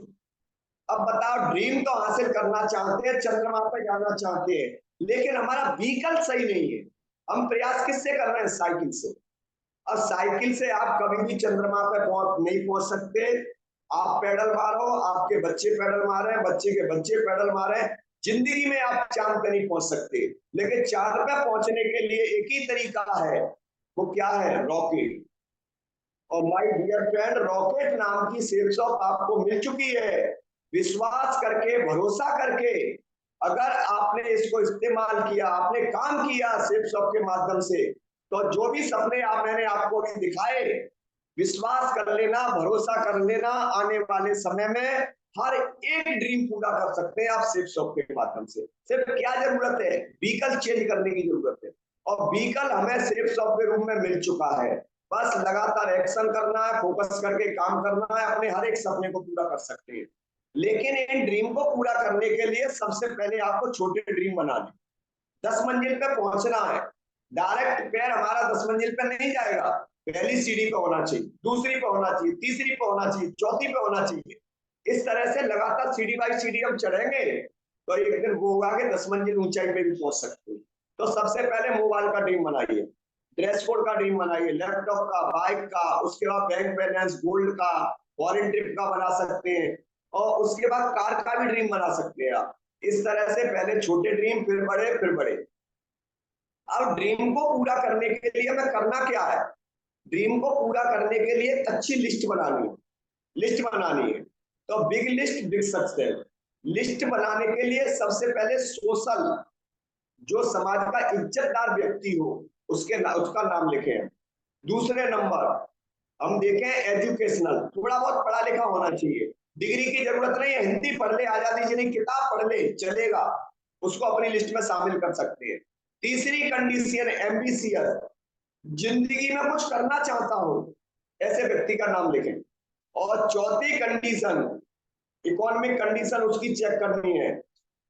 अब बताओ, ड्रीम तो हासिल करना चाहते हैं, चंद्रमा पे जाना चाहते हैं, लेकिन हमारा व्हीकल सही नहीं है। हम प्रयास किससे कर रहे हैं? साइकिल से। अब साइकिल से आप कभी भी चंद्रमा पे नहीं पहुंच सकते। आप पैडल मारो, आपके बच्चे पैडल मारे, बच्चे के बच्चे पैडल मारे, जिंदगी में आप चांद पे नहीं पहुंच सकते। लेकिन चांद पे पहुंचने के लिए एक ही तरीका है, वो क्या है? रॉकेट। और माय डियर फ्रेंड, रॉकेट नाम की सेल शॉप आपको मिल चुकी है। विश्वास करके, भरोसा करके अगर आपने इसको इस्तेमाल किया, आपने काम किया सेफ शॉप के माध्यम से, तो जो भी सपने मैंने आपको अभी दिखाए, विश्वास कर लेना, भरोसा कर लेना, आने वाले समय में हर एक ड्रीम पूरा कर सकते हैं आप सेफ शॉप के माध्यम से। सिर्फ क्या जरूरत है, व्हीकल चेंज करने की जरूरत है, और व्हीकल हमें सेफ शॉप के रूप में मिल चुका है। बस लगातार एक्शन करना है, फोकस करके काम करना है, अपने हर एक सपने को पूरा कर सकते हैं। लेकिन इन ड्रीम को पूरा करने के लिए सबसे पहले आपको छोटे ड्रीम बनाने, 10 मंजिल पे पहुंचना है। डायरेक्ट पैर हमारा 10 मंजिल पे नहीं जाएगा, पहली सीढ़ी पे होना चाहिए, दूसरी पे होना चाहिए, तीसरी पे होना चाहिए, चौथी पे होना चाहिए। इस तरह से लगातार सीढ़ी बाई सीढ़ी हम चढ़ेंगे तो एक दिन वो होगा कि 10 मंजिल ऊंचाई पे भी पहुंच सकते हैं। तो सबसे पहले मोबाइल का ड्रीम बनाइए, ड्रेस कोड का ड्रीम बनाइए, लैपटॉप का, बाइक का, उसके बाद बैंक बैलेंस, गोल्ड का, फॉरेन ट्रिप का बना सकते हैं, और उसके बाद कार का भी ड्रीम बना सकते हैं आप। इस तरह से पहले छोटे ड्रीम, फिर बड़े, फिर बड़े। अब ड्रीम को पूरा करने के लिए हमें करना क्या है? ड्रीम को पूरा करने के लिए एक अच्छी लिस्ट बनानी है, लिस्ट बनानी है। तो big list big success. List बनाने के लिए सबसे पहले सोशल, जो समाज का इज्जतदार व्यक्ति हो उसका नाम लिखें। दूसरे नंबर हम देखें एजुकेशनल, थोड़ा बहुत पढ़ा लिखा होना चाहिए, डिग्री की जरूरत नहीं है, हिंदी पढ़ ले, आजादी जी ने किताब पढ़ ले चलेगा, उसको अपनी लिस्ट में शामिल कर सकते हैं। तीसरी कंडीशन एम्बिशियस, जिंदगी में कुछ करना चाहता हो ऐसे व्यक्ति का नाम लिखें। और चौथी कंडीशन इकोनॉमिक कंडीशन उसकी चेक करनी है,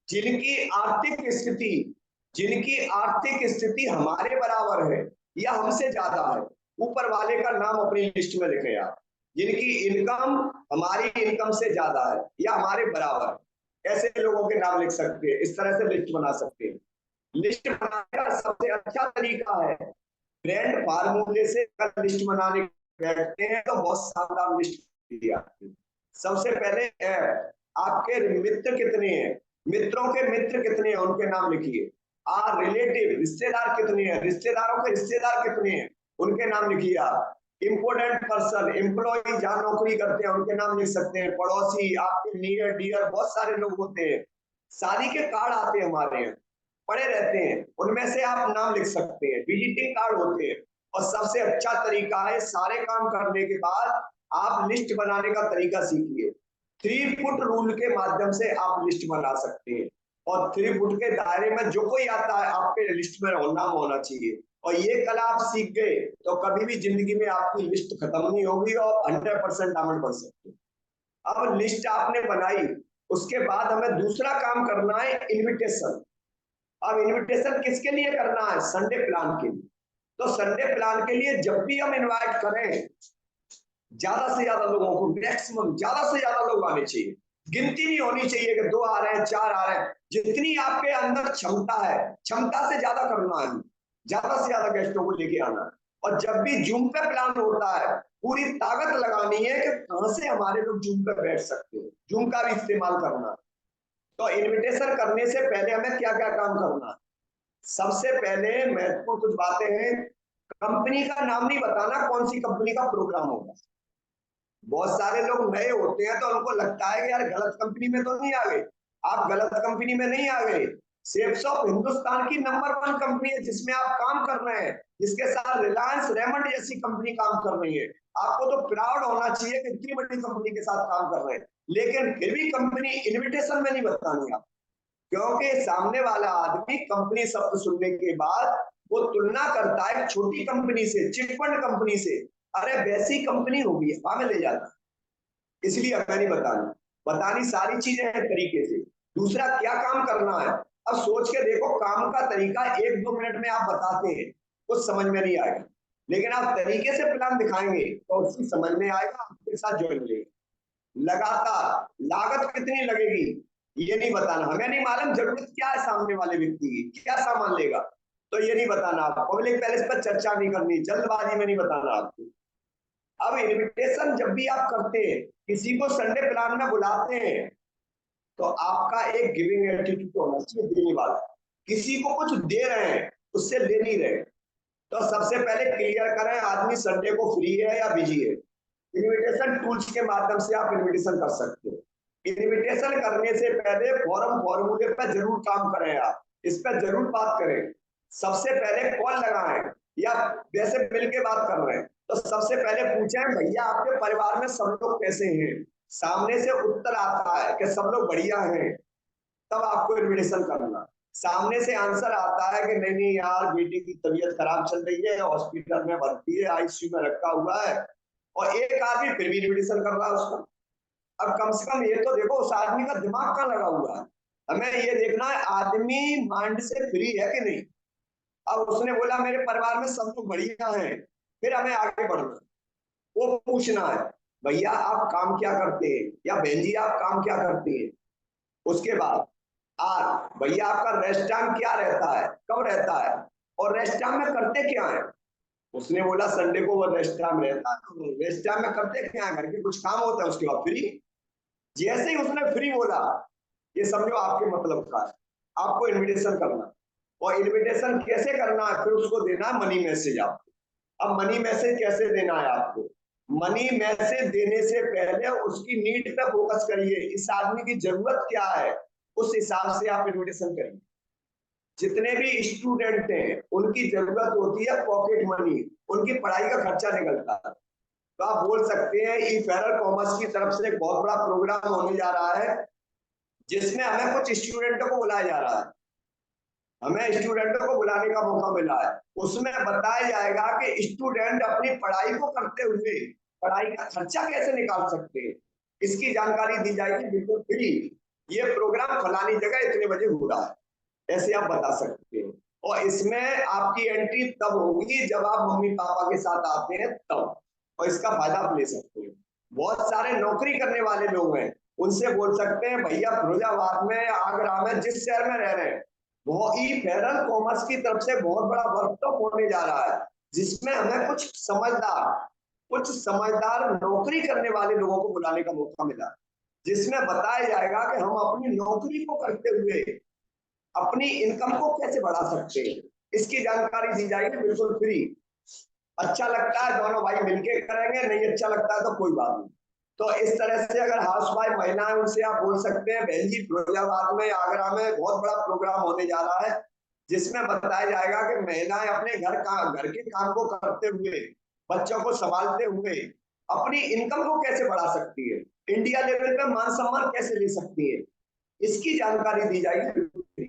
जिनकी आर्थिक स्थिति, जिनकी आर्थिक स्थिति हमारे बराबर है या हमसे ज्यादा है, ऊपर वाले का नाम अपनी लिस्ट में लिखें आप। जिनकी इनकम हमारी इनकम से ज्यादा है या हमारे बराबर है, ऐसे लोगों के नाम लिख सकते हैं। इस तरह से लिस्ट बना सकते हैं। लिस्ट बनाने का सबसे अच्छा तरीका है ब्रांड फार्मूले से। अगर लिस्ट बनाने बैठते हैं तो बहुत शानदार लिस्ट दिया। सबसे पहले आपके मित्र कितने हैं, मित्रों के मित्र कितने हैं उनके नाम लिखिए। आर रिलेटिव, रिश्तेदार कितने हैं, रिश्तेदारों के रिश्तेदार कितने हैं उनके नाम लिखिए आप। इंपोर्टेंट पर्सन, एम्प्लॉय जहां नौकरी करते हैं उनके नाम लिख सकते हैं। पड़ोसी, आपके नियर डियर बहुत सारे लोग होते हैं, शादी के कार्ड आते हैं हमारे यहाँ, पड़े रहते हैं, उनमें से आप नाम लिख सकते हैं। विजिटिंग कार्ड होते हैं। और सबसे अच्छा तरीका है, सारे काम करने के बाद आप लिस्ट बनाने का तरीका सीखिए। 3 फुट रूल के माध्यम से आप लिस्ट बना सकते हैं, और 3 फुट के दायरे में जो कोई आता है आपके लिस्ट में नाम होना चाहिए। और ये कला आप सीख गए तो कभी भी जिंदगी में आपकी लिस्ट खत्म नहीं होगी और 100% डायमंड बन सकते हैं। अब लिस्ट आपने बनाई, उसके बाद हमें दूसरा काम करना है इन्विटेशन। अब इनविटेशन किसके लिए करना है? संडे प्लान के लिए। तो संडे प्लान के लिए जब भी हम इनवाइट करें, ज्यादा से ज्यादा लोगों को, मैक्सिमम ज्यादा से ज्यादा लोग आने चाहिए। गिनती नहीं होनी चाहिए कि 2 आ रहे हैं, 4 आ रहे हैं। जितनी आपके अंदर क्षमता है, क्षमता से ज्यादा करना है, ज्यादा से ज्यादा गेस्टों को लेके आना है। और जब भी जूम पे प्लान होता है, पूरी ताकत लगानी है कि कहां से हमारे लोग जूम पे बैठ सकते हैं, जूम का भी इस्तेमाल करना है। तो इनविटेशन करने से पहले हमें क्या क्या काम करना है? सबसे पहले महत्वपूर्ण कुछ बातें हैं। कंपनी का नाम नहीं बताना, कौन सी कंपनी का प्रोग्राम होगा। बहुत सारे लोग नए होते हैं तो उनको लगता है कि यार गलत कंपनी में तो नहीं आ गए। आप गलत कंपनी में नहीं आ गए। सेफ शॉप हिंदुस्तान की नंबर 1 कंपनी है जिसमें आप काम कर रहे हैं, जिसके साथ रिलायंस, रेमंड जैसी कंपनी काम कर रही है। आपको तो प्राउड होना चाहिए कि इतनी बड़ी कंपनी के साथ काम कर रहे हैं। लेकिन फिर भी कंपनी इन्विटेशन में नहीं बतानी आप, क्योंकि सामने वाला आदमी कंपनी शब्द सुनने के बाद वो तुलना करता है छोटी कंपनी से, चिटफंड कंपनी से। अरे वैसी कंपनी होगी, हवा में ले जाता, इसलिए हमें नहीं बतानी। बतानी सारी चीजें हैं तरीके से। दूसरा क्या काम करना है, अब सोच के देखो। काम का तरीका 1-2 मिनट में आप बताते हैं, कुछ समझ में नहीं आएगा, लेकिन आप तरीके से प्लान दिखाएंगे तो उसकी समझ में आएगा, आपके साथ ज्वाइन लेगा। लगातार लागत कितनी लगेगी ये नहीं बताना, हमें नहीं मालूम जरूरत क्या है सामने वाले व्यक्ति की, क्या सामान लेगा, तो ये नहीं बताना आप। पब्लिक पैलेस पर चर्चा नहीं करनी, जल्दबाजी में नहीं बताना आपको। अब इनविटेशन जब भी आप करते हैं, किसी को संडे प्लान में बुलाते हैं, तो आपका एक गिविंग एटीट्यूड होना चाहिए, देने वाला। किसी को कुछ दे रहे हैं, उससे ले नहीं रहे। तो सबसे पहले क्लियर करें आदमी संडे को फ्री है या बिजी है। इनविटेशन टूल्स के माध्यम से आप इनविटेशन कर सकते हो। इनविटेशन करने से पहले फॉर्मूले पर जरूर काम करें, आप इस पर जरूर बात करें। सबसे पहले कॉल लगाएं या वैसे मिल के बात कर रहे हैं तो सबसे पहले पूछें भैया आपके परिवार में सब लोग कैसे हैं। सामने से उत्तर आता है कि सब लोग बढ़िया हैं, तब आपको इन्विटेशन करना। सामने से आंसर आता है कि नहीं नहीं यार बेटी की तबीयत खराब चल रही है, हॉस्पिटल में भर्ती है, आईसीयू में रखा हुआ है, और एक आदमी फिर भी इन्विटेशन कर रहा है उसका। अब कम से कम ये तो देखो उस आदमी का दिमाग कहाँ लगा हुआ है। हमें ये देखना है आदमी माइंड से फ्री है कि नहीं। अब उसने बोला मेरे परिवार में सब लोग बढ़िया हैं, फिर हमें आगे बढ़ना, वो पूछना है भैया आप काम क्या करते हैं या बहन जी आप काम क्या करती हैं। उसके बाद आज भैया आपका रेस्ट टाइम क्या रहता है, कब रहता है, और रेस्ट टाइम में करते क्या है। उसने बोला संडे को वो रेस्ट टाइम रहता है, रेस्ट टाइम में करते क्या है, घर के कुछ काम होता है, उसके बाद फ्री। जैसे ही उसने फ्री बोला ये समझो आपके मतलब का है, आपको इनविटेशन करना। और इनविटेशन कैसे करना है, फिर उसको देना है मनी मैसेज आपको। अब मनी मैसेज कैसे देना है आपको, मनी मैसेज देने से पहले उसकी नीड पे फोकस करिए, इस आदमी की जरूरत क्या है उस हिसाब से आप इन्विटेशन करिए। जितने भी स्टूडेंट हैं उनकी जरूरत होती है पॉकेट मनी, उनकी पढ़ाई का खर्चा निकलता है। तो आप बोल सकते हैं ई फेडरल कॉमर्स की तरफ से एक बहुत बड़ा प्रोग्राम होने जा रहा है जिसमें हमें कुछ स्टूडेंटों को बुलाया जा रहा है, हमें स्टूडेंटों को बुलाने का मौका मिला है। उसमें बताया जाएगा कि स्टूडेंट अपनी पढ़ाई को करते हुए पढ़ाई का खर्चा कैसे निकाल सकते हैं, इसकी जानकारी दी जाएगी बिल्कुल फ्री। ये प्रोग्राम फलानी जगह इतने बजे हो रहा है, ऐसे आप बता सकते हैं। और इसमें आपकी एंट्री तब होगी जब आप मम्मी पापा के साथ आते हैं तब, और इसका फायदा आप ले सकते हैं। बहुत सारे नौकरी करने वाले लोग हैं, उनसे बोल सकते हैं भैया फिरोजाबाद में, आगरा में, जिस शहर में रह रहे हैं, वो ई फेडरल कॉमर्स की तरफ से बहुत बड़ा वर्कशॉप होने जा रहा है जिसमें हमें कुछ समझदार नौकरी करने वाले लोगों को बुलाने का मौका मिला, जिसमें बताया जाएगा कि हम अपनी नौकरी को करते हुए अपनी इनकम को कैसे बढ़ा सकते हैं, इसकी जानकारी दी जाएगी बिल्कुल फ्री। अच्छा लगता है दोनों भाई मिलके करेंगे, नहीं अच्छा लगता है तो कोई बात नहीं। तो इस तरह से अगर हाउस वाइफ महिलाएं उनसे आप बोल सकते हैं बहन जी फिरोजाबाद में, आगरा में बहुत बड़ा प्रोग्राम होने जा रहा है जिसमें बताया जाएगा कि महिलाएं अपने घर के काम को करते हुए, बच्चों को संभालते हुए अपनी इनकम को कैसे बढ़ा सकती है, इंडिया लेवल पे मान सम्मान कैसे ले सकती है, इसकी जानकारी दी जाएगी।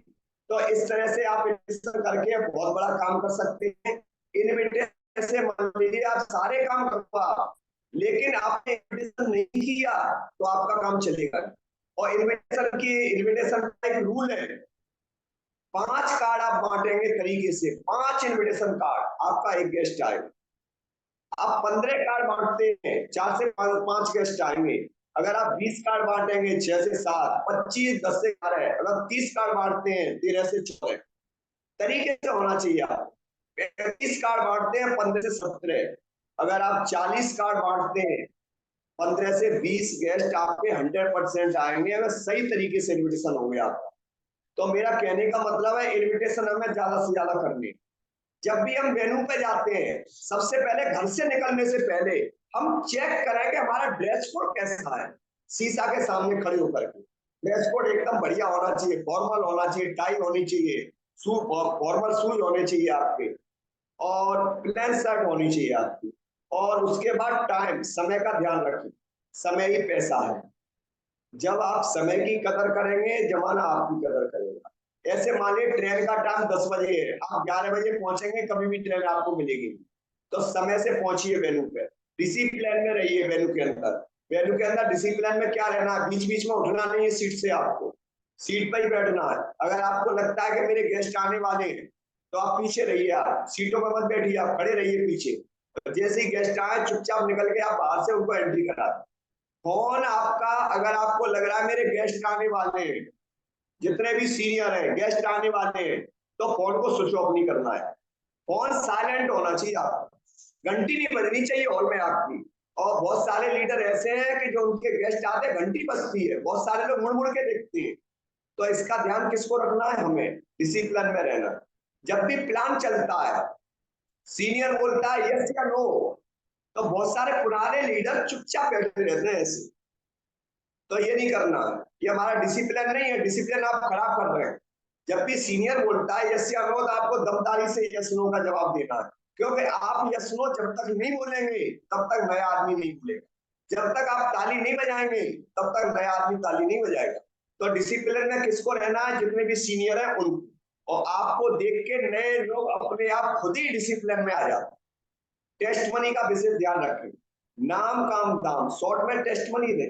तो इस तरह से आप इन्वेस्टमेंट करके बहुत बड़ा काम कर सकते हैं। इन्विटेशन से मान लीजिए आप सारे काम करूंगा लेकिन आपने इन्विटेशन नहीं किया तो आपका काम चलेगा। और इन्विटेशन का एक रूल है, 5 कार्ड आप बांटेंगे तरीके से, 5 इन्विटेशन कार्ड आपका एक गेस्ट आएगा। आप 15 कार्ड बांटते हैं, 4 से 5 गेस्ट आएंगे। अगर आप 20 कार्ड बांटेंगे 6 से 7, 25, 10 से 12, अगर 30 कार्ड बांटते हैं 13 से 14 तरीके से होना चाहिए। आप 35 कार्ड बांटते हैं 15 से 17, अगर आप 40 कार्ड बांटते हैं 15 से 20 गेस्ट आपके 100% आएंगे अगर सही तरीके से इन्विटेशन हो गया आपका। तो मेरा कहने का मतलब है इन्विटेशन हमें ज्यादा से ज्यादा करनी। जब भी हम वेन्यू पे जाते हैं सबसे पहले घर से निकलने से पहले हम चेक करें कि हमारा ड्रेस कोड कैसा है, शीशा के सामने खड़े होकर के। ड्रेस कोड एकदम बढ़िया होना चाहिए, फॉर्मल होना चाहिए, टाई होनी चाहिए, फॉर्मल शूज होने चाहिए आपके, और प्लेन शर्ट होनी चाहिए आपकी। और उसके बाद टाइम, समय का ध्यान रखें, समय ही पैसा है। जब आप समय की कदर करेंगे जमाना आपकी कदर करेगा। ऐसे मान लीजिए ट्रेन का टाइम 10 बजे है, आप 11 बजे पहुंचेंगे, कभी भी ट्रेन आपको मिलेगी, तो समय से पहुंचिए वेन्यू पे, डिसिप्लिन में रहिए वेन्यू के अंदर। वेन्यू के अंदर डिसिप्लिन में क्या रहना है, बीच बीच में उठना नहीं है सीट से, आपको सीट पर ही बैठना है। अगर आपको लगता है कि मेरे गेस्ट आने वाले हैं तो आप पीछे रहिए, आप सीटों पर मत बैठिए, आप खड़े रहिए पीछे। जैसे ही गेस्ट आए चुपचाप निकल के आप बाहर से उनको एंट्री करा। फोन आपका, अगर आपको लग रहा है मेरे गेस्ट आने वाले हैं, जितने भी सीनियर हैं गेस्ट आने वाले हैं, तो फोन को स्विच ऑफ नहीं करना है, फोन साइलेंट होना चाहिए आपका, घंटी नहीं बजनी चाहिए हॉल में आपकी। और बहुत सारे लीडर ऐसे हैं कि जो उनके गेस्ट आते हैं घंटी बजती है, बहुत सारे लोग मुड़ मुड़ के देखते हैं। तो इसका ध्यान किसको रखना है, हमें डिसिप्लिन में रहना। जब भी प्लान चलता है सीनियर बोलता है यस या नो, तो बहुत सारे पुराने लीडर चुपचाप बैठे रहते हैं ऐसे, तो ये नहीं करना है, ये हमारा डिसिप्लिन नहीं है, डिसिप्लिन आप खराब कर रहे हैं। जब भी सीनियर बोलता है यस या नो, तो आपको दमदारी से यस नो का जवाब देना है, क्योंकि आप यस नो जब तक नहीं बोलेंगे तब तक नया आदमी नहीं बोलेगा। जब तक आप ताली नहीं बजाएंगे तब तक नया आदमी ताली नहीं बजाएगा। तो डिसिप्लिन में किसको रहना है? जितने भी सीनियर है उनको, और आपको देख के नए लोग अपने आप खुद ही डिसिप्लिन में आ जाते। टेस्ट मनी का विशेष ध्यान रखें, नाम काम दाम, शॉर्ट में टेस्ट मनी दे,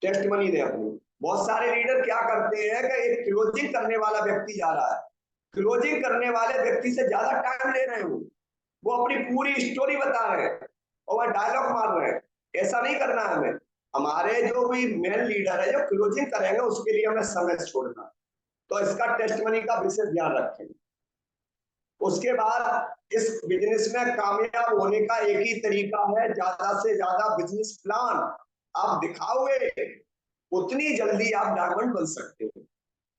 टेस्ट मनी दे अपनी। बहुत सारे लीडर क्या करते हैं कि एक क्लोजिंग करने वाला व्यक्ति जा रहा है, क्लोजिंग करने वाले व्यक्ति से ज्यादा टाइम ले रहे हैं, वो अपनी पूरी स्टोरी बता रहे हैं और वह डायलॉग मार रहे हैं। ऐसा नहीं करना है हमें। हमारे जो भी मेन लीडर है जो क्लोजिंग करेंगे उसके लिए हमें समय छोड़ना, तो इसका टेस्ट मनी का विशेष ध्यान रखें। उसके बाद इस बिजनेस में कामयाब होने का एक ही तरीका है, ज्यादा से ज्यादा बिजनेस प्लान आप दिखाओगे उतनी जल्दी आप डायमंड बन सकते हो।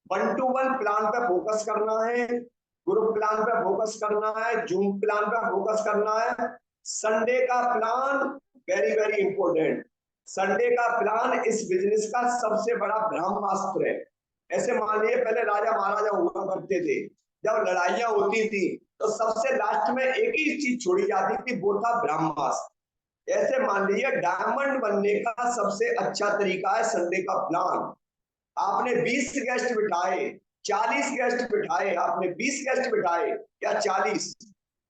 1 to 1 प्लान पे फोकस करना है, ग्रुप प्लान पे फोकस करना है, जूम प्लान पे फोकस करना है। संडे का plan very very important. Sunday का प्लान इस बिजनेस का सबसे बड़ा ब्रह्मास्त्र है। ऐसे मान लीजिए पहले राजा महाराजा हुआ करते थे, जब लड़ाइयां होती थी तो सबसे लास्ट में एक ही चीज छोड़ी जाती थी, वो था ब्रह्मास्त्र। ऐसे मान लीजिए डायमंड बनने का सबसे अच्छा तरीका है संडे का प्लान। आपने 20 गेस्ट बिठाए, 40 गेस्ट बिठाए, आपने 20 गेस्ट बिठाए या 40,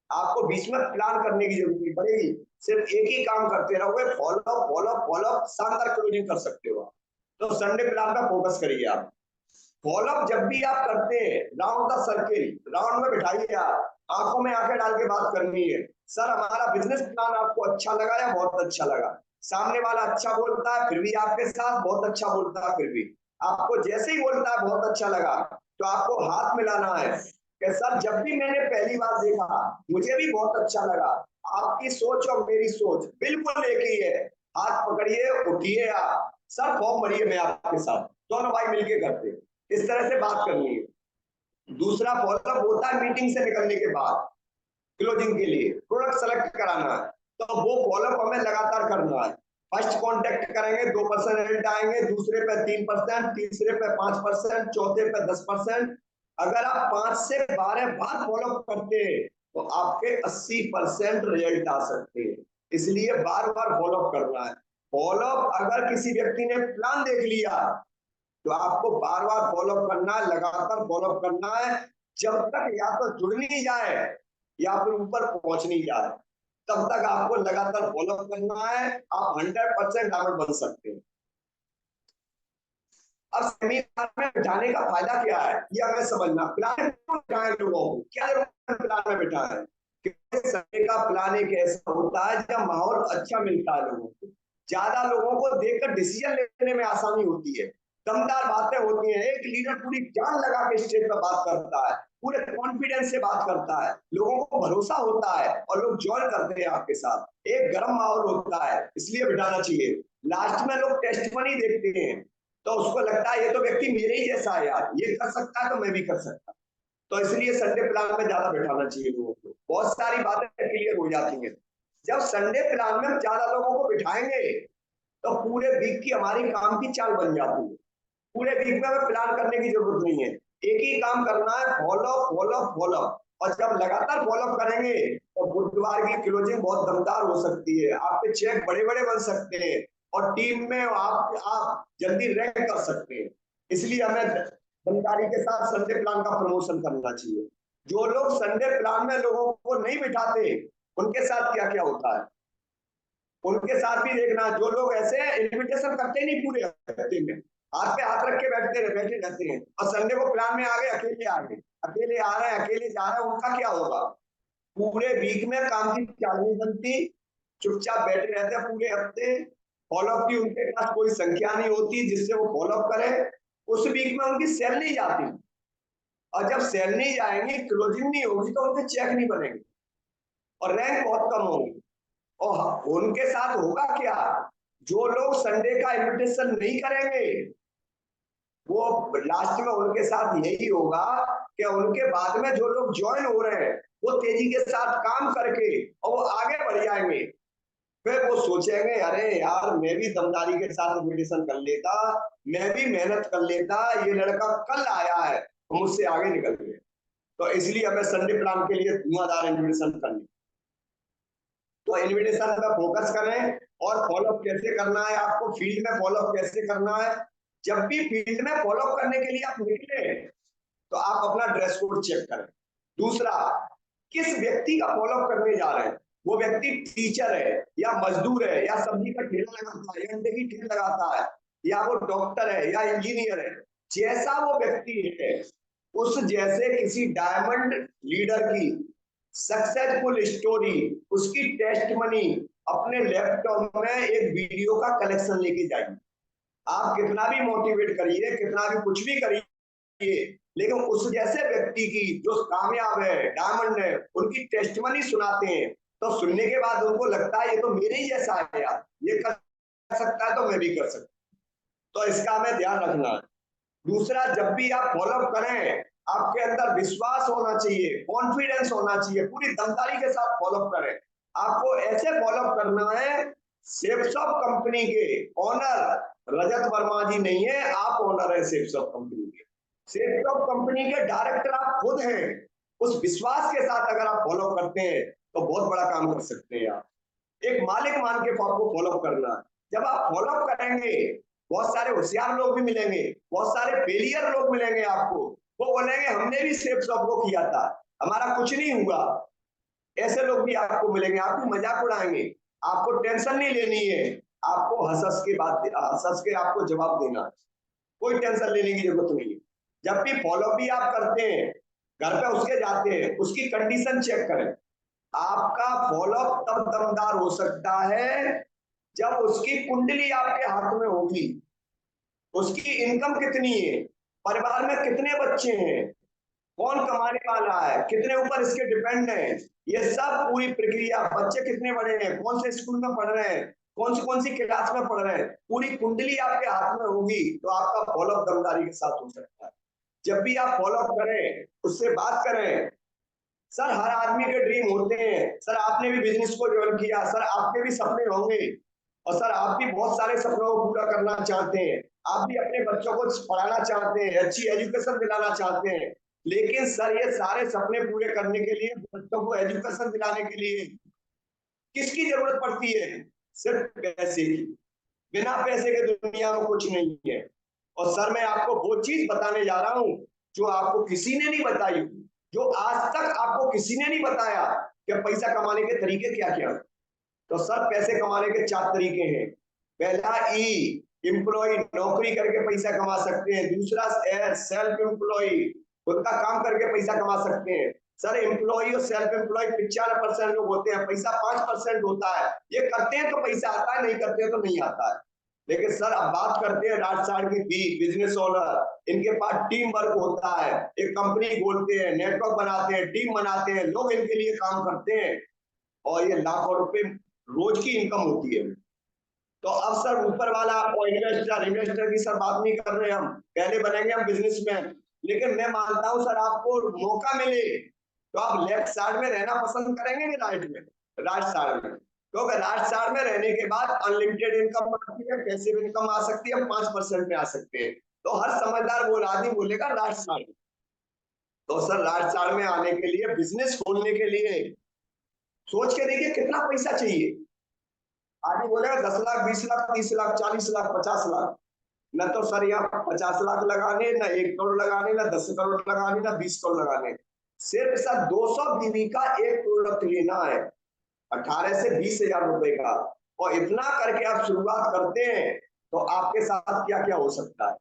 आपको बीच में प्लान करने की जरूरत नहीं पड़ेगी। सिर्फ एक ही काम करते रहोगे, फॉलो फॉलो फॉलो, शानदार क्लोजिंग कर सकते हो। तो संडे प्लान का फोकस करिए आप। फॉलोअप जब भी आप करते हैं, राउंड द सर्किल, राउंड में बिठाइए, आप आंखों में आंखें डाल के बात करनी है। सर हमारा बिजनेस प्लान आपको अच्छा लगा या बहुत अच्छा लगा? सामने वाला अच्छा बोलता है फिर भी आपके साथ बहुत अच्छा बोलता है, फिर भी आपको जैसे ही बोलता है बहुत अच्छा लगा, तो आपको हाथ मिलाना है कि सर जब भी मैंने पहली बार देखा मुझे भी बहुत अच्छा लगा, आपकी सोच और मेरी सोच बिल्कुल एक ही है। हाथ पकड़िए, उठिए, आप सर फॉर्म भरिए, मैं आपके साथ, दोनों भाई मिलके करते हैं। इस तरह से बात करनी है। दूसरा फॉलोअप होता है मीटिंग से निकलने के बाद क्लोजिंग के लिए प्रोडक्ट सेलेक्ट कराना है, तो वो फॉलोअप हमें लगातार करना है। फर्स्ट कांटेक्ट करेंगे 2% रेंट आएंगे, दूसरे पे 3%, तीसरे पे 5%, चौथे पे 10%। अगर आप 5 से 12 बार फॉलोअप करते हैं तो आपके 80% रिजल्ट आ सकते हैं। इसलिए बार बार फॉलोअप करना है। फॉलोअप अगर किसी व्यक्ति ने प्लान देख लिया तो आपको बार बार फॉलोअप करना है, लगातार फॉलोअप करना है, जब तक या तो जुड़ नहीं जाए या फिर ऊपर पहुंच नहीं जाए, तब तक आपको लगातार फॉलोअप करना है। आप 100% डायमंड बन सकते हैं। अब सेमिनार में जाने का फायदा क्या है ये हमें समझना। प्लान क्यों बिठाएं लोगों को, क्या प्लान में बिठाएं? समय का प्लान एक ऐसा होता है जब माहौल अच्छा मिलता है लोगों को, ज्यादा लोगों को देखकर डिसीजन लेने में आसानी होती है, दमदार बातें होती हैं। एक लीडर पूरी जान लगा के स्टेज पर बात करता है, पूरे कॉन्फिडेंस से बात करता है, लोगों को भरोसा होता है और लोग ज्वाइन करते हैं आपके साथ। एक गर्म माहौल होता है, इसलिए बिठाना चाहिए। लास्ट में लोग टेस्टमनी देखते हैं तो उसको लगता है ये तो व्यक्ति मेरे ही जैसा है यार, ये कर सकता है तो मैं भी कर सकता। तो इसलिए संडे प्लान में ज्यादा बैठाना चाहिए लोगों को, बहुत सारी बातें क्लियर हो जाती हैं। जब संडे प्लान में ज्यादा लोगों को बिठाएंगे तो पूरे वीक की हमारी काम की चाल बन जाती है। पूरे वीक में हमें प्लान करने की जरूरत नहीं है, एक ही काम करना है, फॉलो फॉलो फॉलो। और जब लगातार फॉलो करेंगे तो बुधवार की क्लोजिंग बहुत दमदार हो सकती है, आपके चेक बड़े बड़े बन सकते हैं और टीम में आप जल्दी रैंक कर सकते हैं। इसलिए हमें जानकारी के साथ संडे प्लान का प्रमोशन करना चाहिए। जो लोग संडे प्लान में लोगों को नहीं बिठाते उनके साथ क्या क्या होता है, उनके साथ भी देखना। जो लोग ऐसे इन्विटेशन करते नहीं पूरे हफ्ते में, हाथ पे हाथ रख के बैठे रहते हैं और संडे को प्लान में आ गए, अकेले आ गए, अकेले आ रहे हैं, अकेले जा रहे हैं, उनका क्या होगा? पूरे वीक में काम की चाल नहीं बनती, चुपचाप बैठे रहते हैं पूरे हफ्ते। फॉलोअप की उनके पास कोई संख्या नहीं होती जिससे वो फॉलोअप करें। उस वीक में उनकी सेल नहीं जाती, और जब सेल नहीं जाएंगी, क्लोजिंग नहीं होगी, तो उनके चेक नहीं बनेंगे और रैंक बहुत कम होगी। और उनके साथ होगा क्या? जो लोग संडे का इन्विटेशन नहीं करेंगे वो लास्ट में उनके साथ यही होगा कि उनके बाद में जो लोग ज्वाइन हो रहे हैं वो तेजी के साथ काम करके और वो आगे बढ़ जाएंगे। फिर वो सोचेंगे अरे यार मैं भी दमदारी के साथ मेडिटेशन कर लेता, मैं भी मेहनत कर लेता, ये लड़का कल आया है तो मुझसे आगे निकल गया। तो इसलिए हमें संडे प्लान के लिए धुआंधार इन्विटेशन करनी। तो इन्विटेशन पे फोकस करें। और फॉलोअप कैसे करना है, आपको फील्ड में फॉलोअप कैसे करना है। जब भी फील्ड में फॉलोअप करने के लिए आप निकले तो आप अपना ड्रेस कोड चेक करें। दूसरा, किस व्यक्ति का फॉलोअप करने जा रहे हैं, वो व्यक्ति टीचर है या मजदूर है या सब्जी का ठेला लगाता है या अंडे की ठेला लगाता है या वो डॉक्टर है या इंजीनियर है, जैसा वो व्यक्ति है उस जैसे किसी डायमंड लीडर की सक्सेसफुल स्टोरी, उसकी टेस्टमनी अपने लैपटॉप में एक वीडियो का कलेक्शन लेके जाइए। आप कितना भी मोटिवेट करिए, कितना भी कुछ भी करिए, लेकिन उस जैसे व्यक्ति की जो कामयाब है, डायमंड है, उनकी टेस्टमनी सुनाते हैं तो सुनने के बाद उनको लगता है ये तो मेरे ही जैसा है यार, ये कर सकता है तो मैं भी कर सकता। तो इसका हमें ध्यान रखना है। दूसरा, जब भी आप फॉलोअप करें आपके अंदर विश्वास होना चाहिए, कॉन्फिडेंस होना चाहिए, पूरी दमदारी के साथ फॉलोअप करें। आपको ऐसे फॉलोअप करना है, सेफ्सॉफ्ट कंपनी के ओनर रजत वर्मा जी नहीं है, आप ओनर है सेफ्सॉफ्ट कंपनी के। सेफ्सॉफ्ट कंपनी के डायरेक्टर आप खुद हैं। उस विश्वास के साथ अगर आप फॉलो करते हैं तो बहुत बड़ा काम कर सकते हैं। आप एक मालिक मान के आपको फॉलो करना है। जब आप फॉलो करेंगे बहुत सारे होशियार लोग भी मिलेंगे, बहुत सारे फेलियर लोग मिलेंगे आपको, वो बोलेंगे हमने भी सेफ सबको किया था, हमारा कुछ नहीं हुआ। ऐसे लोग भी आपको मिलेंगे, आपकी मजाक उड़ाएंगे। आपको टेंशन नहीं लेनी है, आपको हंस के आपको जवाब देना है। कोई टेंशन लेने की जरूरत नहीं है। जब भी फॉलो भी आप करते हैं, घर पे उसके जाते हैं, उसकी कंडीशन चेक करें। आपका फॉलोअप तब दमदार हो सकता है जब उसकी कुंडली आपके हाथ में होगी, उसकी इनकम कितनी है, परिवार में कितने बच्चे हैं, कौन कमाने वाला है, कितने ऊपर इसके डिपेंड है, ये सब पूरी प्रक्रिया, बच्चे कितने बड़े हैं, कौन से स्कूल में पढ़ रहे हैं, कौन सी क्लास में पढ़ रहे हैं, पूरी कुंडली आपके हाथ में होगी तो आपका फॉलोअप दमदारी के साथ हो सकता है। जब भी आप फॉलोअप करें, उससे बात करें। सर हर आदमी के ड्रीम होते हैं, सर आपने भी बिजनेस को ज्वाइन किया, सर आपके भी सपने होंगे और सर आप भी बहुत सारे सपनों को पूरा करना चाहते हैं, आप भी अपने बच्चों को पढ़ाना चाहते हैं, अच्छी एजुकेशन दिलाना चाहते हैं। लेकिन सर ये सारे सपने पूरे करने के लिए, बच्चों को एजुकेशन दिलाने के लिए किसकी जरूरत पड़ती है? सिर्फ पैसे की। बिना पैसे के दुनिया में कुछ नहीं है। और सर मैं आपको वो चीज बताने जा रहा हूं जो आपको किसी ने नहीं बताई, जो आज तक आपको किसी ने नहीं बताया कि पैसा कमाने के तरीके क्या क्या। तो सर पैसे कमाने के 4 तरीके हैं। पहला ई एम्प्लॉय, नौकरी करके पैसा कमा सकते हैं। दूसरा सेल्फ एम्प्लॉय, खुद का काम करके पैसा कमा सकते हैं। सर एम्प्लॉय और सेल्फ एम्प्लॉय 95% लोग होते हैं, पैसा 5% होता है। ये करते हैं तो पैसा आता है, नहीं करते हैं तो नहीं आता है। लेकिन सर अब बात करते हैं राज साइड की बी बिजनेस ओनर, इनके पास टीम वर्क होता है, एक कंपनी खोलते हैं, नेटवर्क बनाते हैं, टीम बनाते हैं, लोग इनके लिए काम करते हैं और ये लाखों रुपए रोज की इनकम होती है। तो अब सर ऊपर वाला आपको इन्वेस्टर की सर बात नहीं कर रहे, हम पहले बनेंगे हम बिजनेसमैन। लेकिन मैं मानता हूं सर आपको मौका मिले तो आप लेफ्ट साइड में रहना पसंद करेंगे कि राइट में? राइट साइड में, क्योंकि राइट साइड में रहने के बाद अनलिमिटेड इनकम आती है, पैसिव इनकम आ सकती है, 5% में आ सकते हैं। तो हर समझदार वो आदमी बोलेगा राइट साइड। तो सर राइट साइड में आने के लिए, बिजनेस खोलने के लिए सोच के देखिए कितना पैसा चाहिए। आदमी बोलेगा 10 लाख, 20 लाख, 30 लाख, 40 लाख, 50 लाख। न तो सर यहाँ 50 लाख लगाने, न 1 करोड़ लगाने, न 10 करोड़ लगाने, न 20 करोड़ लगाने। सिर्फ सर 200 बीवी का एक प्रोडक्ट लेना है, 18 से 20 हजार रुपए का। और इतना करके आप शुरुआत करते हैं तो आपके साथ क्या क्या हो सकता है।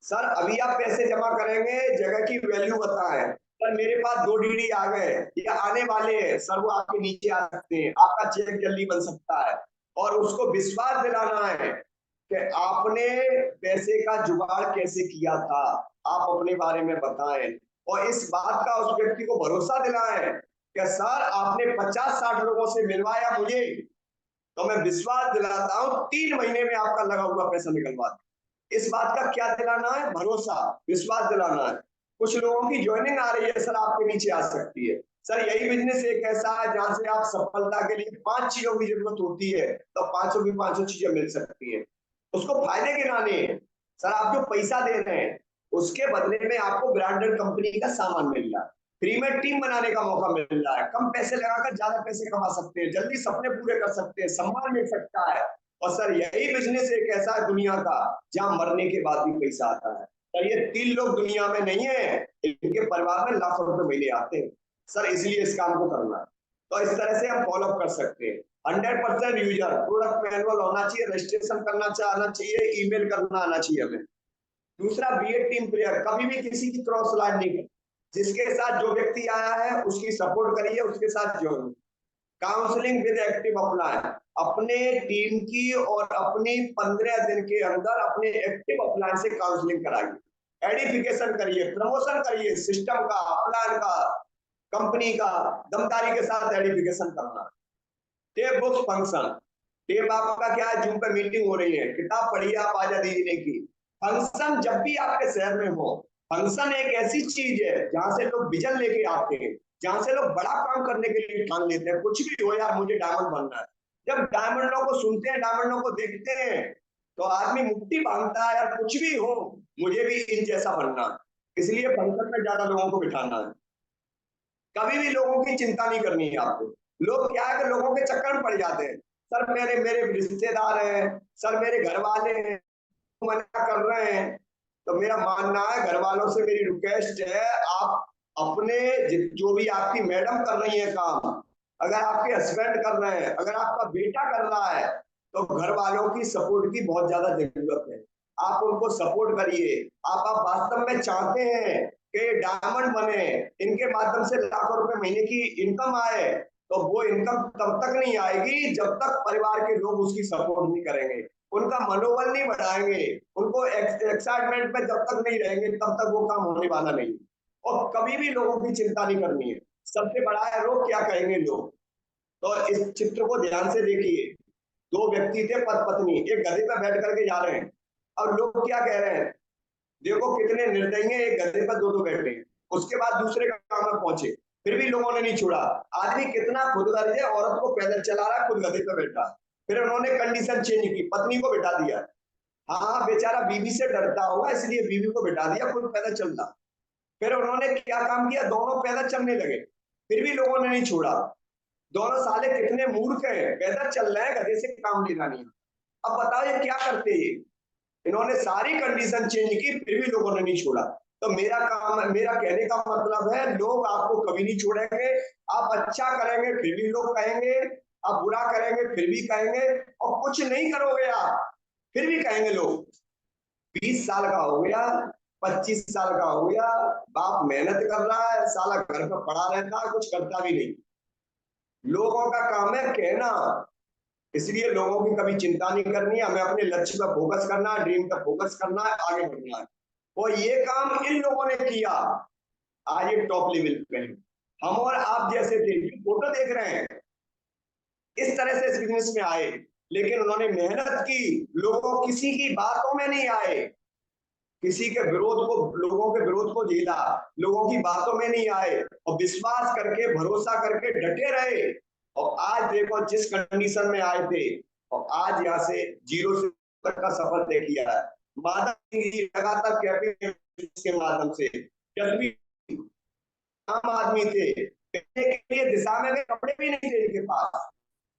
सर अभी आप पैसे जमा करेंगे, जगह की वैल्यू बताएं, सर मेरे पास 2 डीडी आ गए या आने वाले हैं, सर वो आपके नीचे आ सकते हैं, आपका चेक जल्दी बन सकता है। और उसको विश्वास दिलाना है कि आपने पैसे का जुगाड़ कैसे किया था, आप अपने बारे में बताएं। और इस बात का उस व्यक्ति को भरोसा दिलाएं कि सर आपने 50-60 लोगों से मिलवाया मुझे, तो मैं विश्वास दिलाता हूं 3 महीने में आपका लगा हुआ पैसा निकलवा। इस बात का क्या दिलाना है? भरोसा, विश्वास दिलाना है। कुछ लोगों की ज्वाइनिंग आ रही है सर, आपके नीचे आ सकती है। सर यही बिजनेस एक ऐसा है जहां से आप सफलता के लिए 5 चीजों की जरूरत होती है, तो 500 की 500 चीजें मिल सकती है। उसको फायदे गिनाने हैं। सर आप जो पैसा दे रहे हैं उसके बदले में आपको ब्रांडेड कंपनी का सामान मिल रहा है, फ्री में टीम बनाने का मौका मिल रहा है, कम पैसे लगाकर ज्यादा पैसे कमा सकते हैं, जल्दी सपने पूरे कर सकते हैं, सम्मान मिल सकता है। और सर यही बिजनेस एक ऐसा है दुनिया का जहां मरने के बाद भी पैसा आता है। सर ये 3 लोग दुनिया में नहीं है, इनके परिवार में लाखों रुपए महीने आते हैं। सर इसलिए इस काम को करना है। तो इस तरह से हम फॉलो कर सकते हैं। 100% यूजर, प्रोडक्ट मैनुअल होना चाहिए, रजिस्ट्रेशन करना आना चाहिए, ईमेल करना आना चाहिए हमें। दूसरा, बी ए टीम प्लेयर, कभी भी किसी की क्रॉस लाइन नहीं कर, जिसके साथ जो व्यक्ति आया है उसकी सपोर्ट करिए, उसके साथ join. Counselling with active upline, अपने टीम की और अपनी 15 दिन के अंदर अपने एक्टिव अपलाइन से काउंसलिंग कराइए, एडिफिकेशन करिए, प्रमोशन करिए, सिस्टम का, अपलाइन का, कंपनी का दमदारी के साथ एडिफिकेशन करना। टेप बुक्स फंक्शन, टेप आपका क्या है, जूम पे मीटिंग हो रही है, किताब पढ़िए आप आजादी जीने की। फंक्शन जब भी आपके शहर में हो, फंक्शन एक ऐसी चीज है जहां से लोग विजन लेके आते हैं, जहां से लोग बड़ा काम करने के लिए ठान लेते हैं। कुछ भी हो यार, मुझे डायमंड बनना है। जब डायमंडों को सुनते हैं, डायमंडों को देखते हैं, तो आदमी मुट्ठी बांधता है, यार कुछ भी हो मुझे भी इन जैसा बनना है। इसलिए फंक्शन में ज्यादा लोगों को बिठाना है। कभी भी लोगों की चिंता नहीं करनी है आपको। लोग क्या है कि लोगों के चक्कर में पड़ जाते हैं, सर मेरे मेरे रिश्तेदार हैं, सर मेरे घर वाले हैं, मना कर रहे हैं। तो मेरा मानना है, घर वालों से मेरी रिक्वेस्ट है, आप अपने जो भी आपकी मैडम कर रही है काम, अगर आपके हस्बैंड कर रहे हैं, अगर आपका बेटा कर रहा है, तो घर वालों की सपोर्ट की बहुत ज्यादा जरूरत है। आप उनको सपोर्ट करिए। आप वास्तव में चाहते हैं कि डायमंड बने, इनके माध्यम से लाखों रुपए महीने की इनकम आए, तो वो इनकम तब तक नहीं आएगी जब तक परिवार के लोग उसकी सपोर्ट नहीं करेंगे, उनका मनोबल नहीं बढ़ाएंगे, उनको एक्साइटमेंट में जब तक नहीं रहेंगे तब तक वो काम होने वाला नहीं। और कभी भी लोगों की चिंता नहीं करनी है। सबसे बड़ा है लोग क्या कहेंगे लोग। तो इस चित्र को ध्यान से देखिए। 2 व्यक्ति थे, पति पत्नी, एक गधे पर बैठ करके जा रहे हैं। अब लोग क्या कह रहे हैं, देखो कितने निर्दयी हैं, एक गधे पर 2-2 बैठे हैं। उसके बाद दूसरे काम में पहुंचे, फिर भी लोगों ने नहीं छोड़ा। आदमी कितना खुदगर्ज है, औरत को पैदल चला रहा है, खुद गधे पे बैठा। फिर उन्होंने कंडीशन चेंज की, पत्नी को बिठा दिया। हाँ बेचारा बीवी से डरता होगा, इसलिए बीवी को बिठा दिया, खुद पैदल चल रहा। फिर उन्होंने क्या काम किया, दोनों पैदल चलने लगे, फिर भी लोगों ने नहीं छोड़ा। दोनों साले कितने मूर्ख हैं, पैदल चल रहे हैं, गधे से काम लेना नहीं। अब बताओ ये क्या करते हैं। इन्होंने सारी कंडीशन चेंज की, फिर भी लोगों ने नहीं छोड़ा। तो मेरा काम, मेरा कहने का मतलब है, लोग आपको कभी नहीं छोड़ेंगे। आप अच्छा करेंगे फिर भी लोग कहेंगे, आप बुरा करेंगे फिर भी कहेंगे, और कुछ नहीं करोगे आप फिर भी कहेंगे लोग। 20 साल का हो गया, 25 साल का हो गया, बाप मेहनत कर रहा है, साला घर पर पड़ा रहता है, कुछ करता भी नहीं। लोगों का काम है कहना। इसलिए लोगों की कभी चिंता नहीं करनी है, हमें अपने लक्ष्य पर फोकस करना है, ड्रीम पर फोकस करना है, आगे बढ़ना है। और ये काम इन लोगों ने किया, आज ये टॉप लेवल पे है। हम और आप जैसे थे, फोटो देख रहे हैं, इस तरह से इस बिजनेस में आए, लेकिन उन्होंने मेहनत की, लोगों किसी की बातों में नहीं आए, किसी के विरोध को, लोगों के विरोध को झेला, लोगों की बातों में नहीं आए, और विश्वास करके, भरोसा करके डटे रहे। और आज देखो जिस कंडीशन में आए थे, और आज यहाँ से 0 से तक का सफर तय किया है। माधव सिंह जी लगातार कैंपेन के माध्यम से, जब भी आम आदमी थे, पहनने के लिए दिशा में कपड़े भी नहीं थे इनके पास,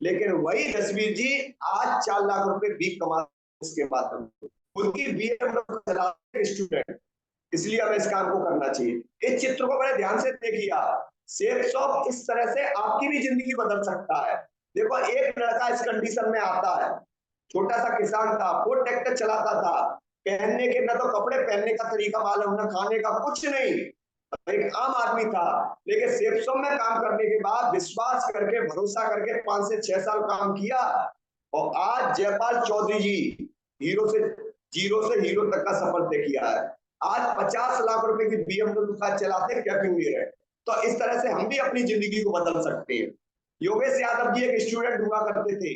लेकिन वही जसवीर जी आज 4 लाख रुपए भी कमा इसके माध्यम से। उनकी बीएमडब्ल्यू चला स्टूडेंट, इसलिए हमें इस काम को करना चाहिए। इस चित्र को बड़े ध्यान से देखिए आप। शेख शॉप इस तरह से आपकी भी जिंदगी बदल सकता है। देखो एक लड़का इस कंडीशन में आता है, छोटा सा किसान था, वो ट्रैक्टर चलाता था, पहनने के, न तो कपड़े पहनने का तरीका मालूम, न खाने का, कुछ नहीं, एक आम आदमी था। लेकिन सेप्सो में काम करने के बाद विश्वास करके, भरोसा करके 5 से 6 साल काम किया, और आज जयपाल चौधरी जी हीरो से, 0 से हीरो तक का सफर तय किया है। आज 50 लाख रुपए की बीएमडब्ल्यू कार चलाते, कैपिंग ले रहे। तो इस तरह से हम भी अपनी जिंदगी को बदल सकते हैं। योगेश यादव जी एक स्टूडेंट हुआ करते थे,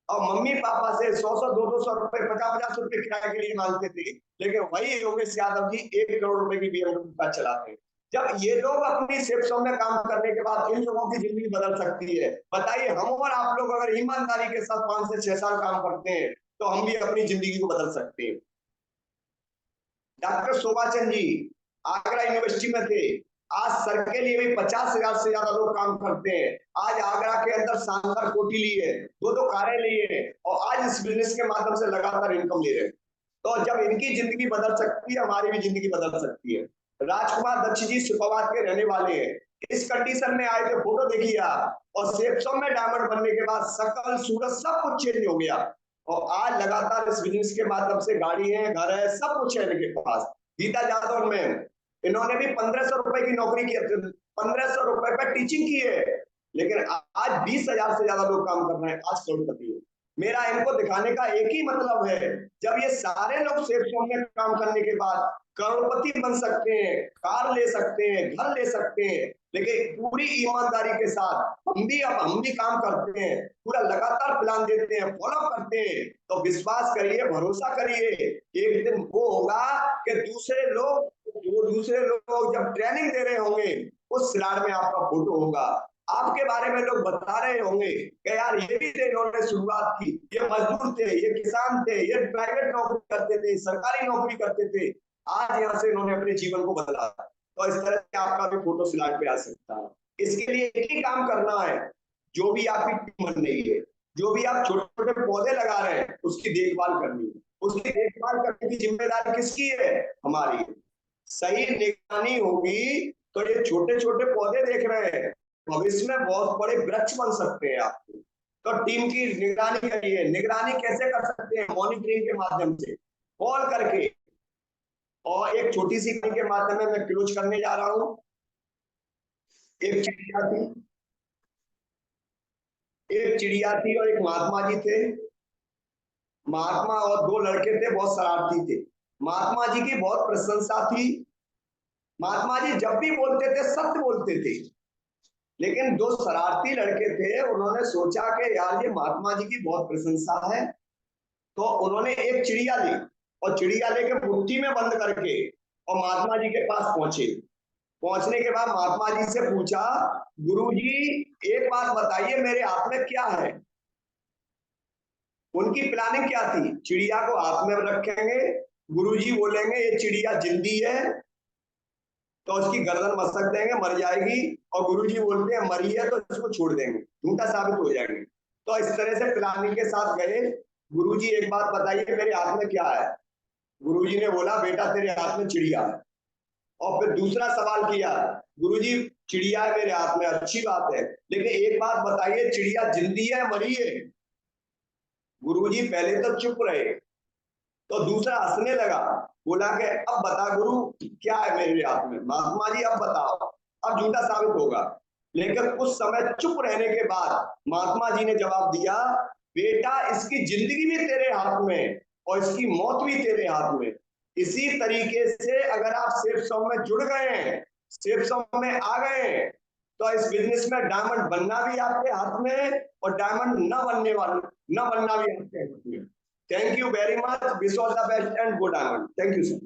और मम्मी पापा से 100-100, 200 रुपए, 50-50 रुपए किराए के लिए मांगते थे, लेकिन वही योगेश यादव जी 1 करोड़ रुपए की BMW कार चलाते हैं। जब ये लोग अपनी सेफ जोन में काम करने के बाद इन लोगों की जिंदगी बदल सकती है, बताइए हम और आप लोग अगर ईमानदारी के साथ 5 से 6 साल काम करते हैं तो हम भी अपनी जिंदगी को बदल सकते हैं। डॉक्टर शोभा चंद जी आगरा यूनिवर्सिटी में थे, आज सर के लिए भी 50,000 से ज्यादा लोग काम करते हैं। आज आगरा के अंदर शानदार कोठी ली है, 2-2 कारें ली है और आज इस बिजनेस के माध्यम से लगातार इनकम ले रहे हैं। तो जब इनकी जिंदगी बदल सकती है, हमारी भी जिंदगी बदल सकती है। राजकुमार दक्ष जी सुपरवाद के रहने वाले हैं, इस कंडीशन में आए थे, फोटो देखिए आप, और सेप्सो में डायमंड बनने के बाद शकल सूरत सब कुछ चेंज हो गया और आज लगातार इस बिजनेस के माध्यम से गाड़ी है, घर है, सब कुछ है इनके पास। गीता जादव में इन्होंने भी 1500 रुपए की नौकरी की, 1500 रुपए पे टीचिंग की है, लेकिन आज 20,000 से ज्यादा लोग काम कर रहे हैं, आज करोड़पति है। मेरा इनको दिखाने का एक ही मतलब है, जब ये सारे लोग सेफ जोन में काम करने के बाद करोड़पति बन सकते हैं, कार ले सकते हैं, घर ले सकते हैं, लेकिन पूरी ईमानदारी के साथ हम भी काम करते हैं, पूरा लगातार प्लान देते हैं, फॉलो करते हैं, तो विश्वास करिए, भरोसा करिए, एक दिन वो होगा कि दूसरे लोग जब ट्रेनिंग दे रहे होंगे उस स्लाइड में आपका फोटो होगा, आपके बारे में लोग बता रहे होंगे कि यार ये भी थे, इन्होंने शुरुआत की, ये मजदूर थे, ये किसान थे, ये प्राइवेट नौकरी करते थे, सरकारी नौकरी करते थे, आज यहाँ से इन्होंने अपने जीवन को बदला। तो इस तरह से आपका भी फोटो स्लाइड पे आ सकता है। इसके लिए एक ही काम करना है, जो भी आपकी टीम बन रही है, जो भी आप छोटे छोटे पौधे लगा रहे हैं, उसकी देखभाल करनी है। उसकी देखभाल करने की जिम्मेदारी किसकी है? हमारी। सही निगरानी होगी तो ये छोटे छोटे पौधे देख रहे हैं, भविष्य में बहुत बड़े वृक्ष बन सकते हैं आपको। तो टीम की निगरानी करिए। निगरानी कैसे कर सकते हैं? मॉनिटरिंग के माध्यम से, कॉल करके। और एक छोटी सी कहानी के माध्यम में मैं क्लोज करने जा रहा हूं। एक चिड़िया थी और एक महात्मा जी थे। महात्मा और 2 लड़के थे, बहुत शरारती थे। महात्मा जी की बहुत प्रशंसा थी, महात्मा जी जब भी बोलते थे सत्य बोलते थे। लेकिन 2 शरारती लड़के थे, उन्होंने सोचा कि यार ये महात्मा जी की बहुत प्रशंसा है, तो उन्होंने एक चिड़िया ली और चिड़िया लेके मुट्ठी में बंद करके और महात्मा जी के पास पहुंचे। पहुंचने के बाद महात्मा जी से पूछा, गुरुजी एक बात बताइए, मेरे हाथ में क्या है? उनकी प्लानिंग क्या थी? चिड़िया को हाथ में रखेंगे, गुरुजी बोलेंगे ये चिड़िया जिंदी है, तो उसकी गर्दन मसक देंगे, मर जाएगी, और गुरुजी बोलते हैं मरी है तो इसको छोड़ देंगे, झूठा साबित हो जाएंगे। तो इस तरह से प्लानिंग के साथ गए। गुरुजी एक बात बताइए, मेरे हाथ में क्या है? गुरुजी ने बोला, बेटा तेरे हाथ में चिड़िया है। और फिर दूसरा सवाल किया, गुरुजी चिड़िया है मेरे हाथ में, अच्छी बात है, लेकिन एक बात बताइए, चिड़िया जिंदी है मरी है? गुरुजी पहले तो चुप रहे, तो दूसरा हंसने लगा, बोला कि अब बता गुरु क्या है मेरे हाथ में? महात्मा जी अब बताओ, अब झूठा साबित होगा। लेकिन कुछ समय चुप रहने के बाद महात्मा जी ने जवाब दिया, बेटा इसकी जिंदगी भी तेरे हाथ में और इसकी मौत भी तेरे हाथ में। इसी तरीके से अगर आप सेफ जोन में जुड़ गए हैं, सेफ जोन में आ गए हैं, तो इस बिजनेस में डायमंड बनना भी आपके हाथ में है और डायमंड न बनना भी आपके हाथ में। Thank you very much. Wish all the best and good diamond. Thank you, sir.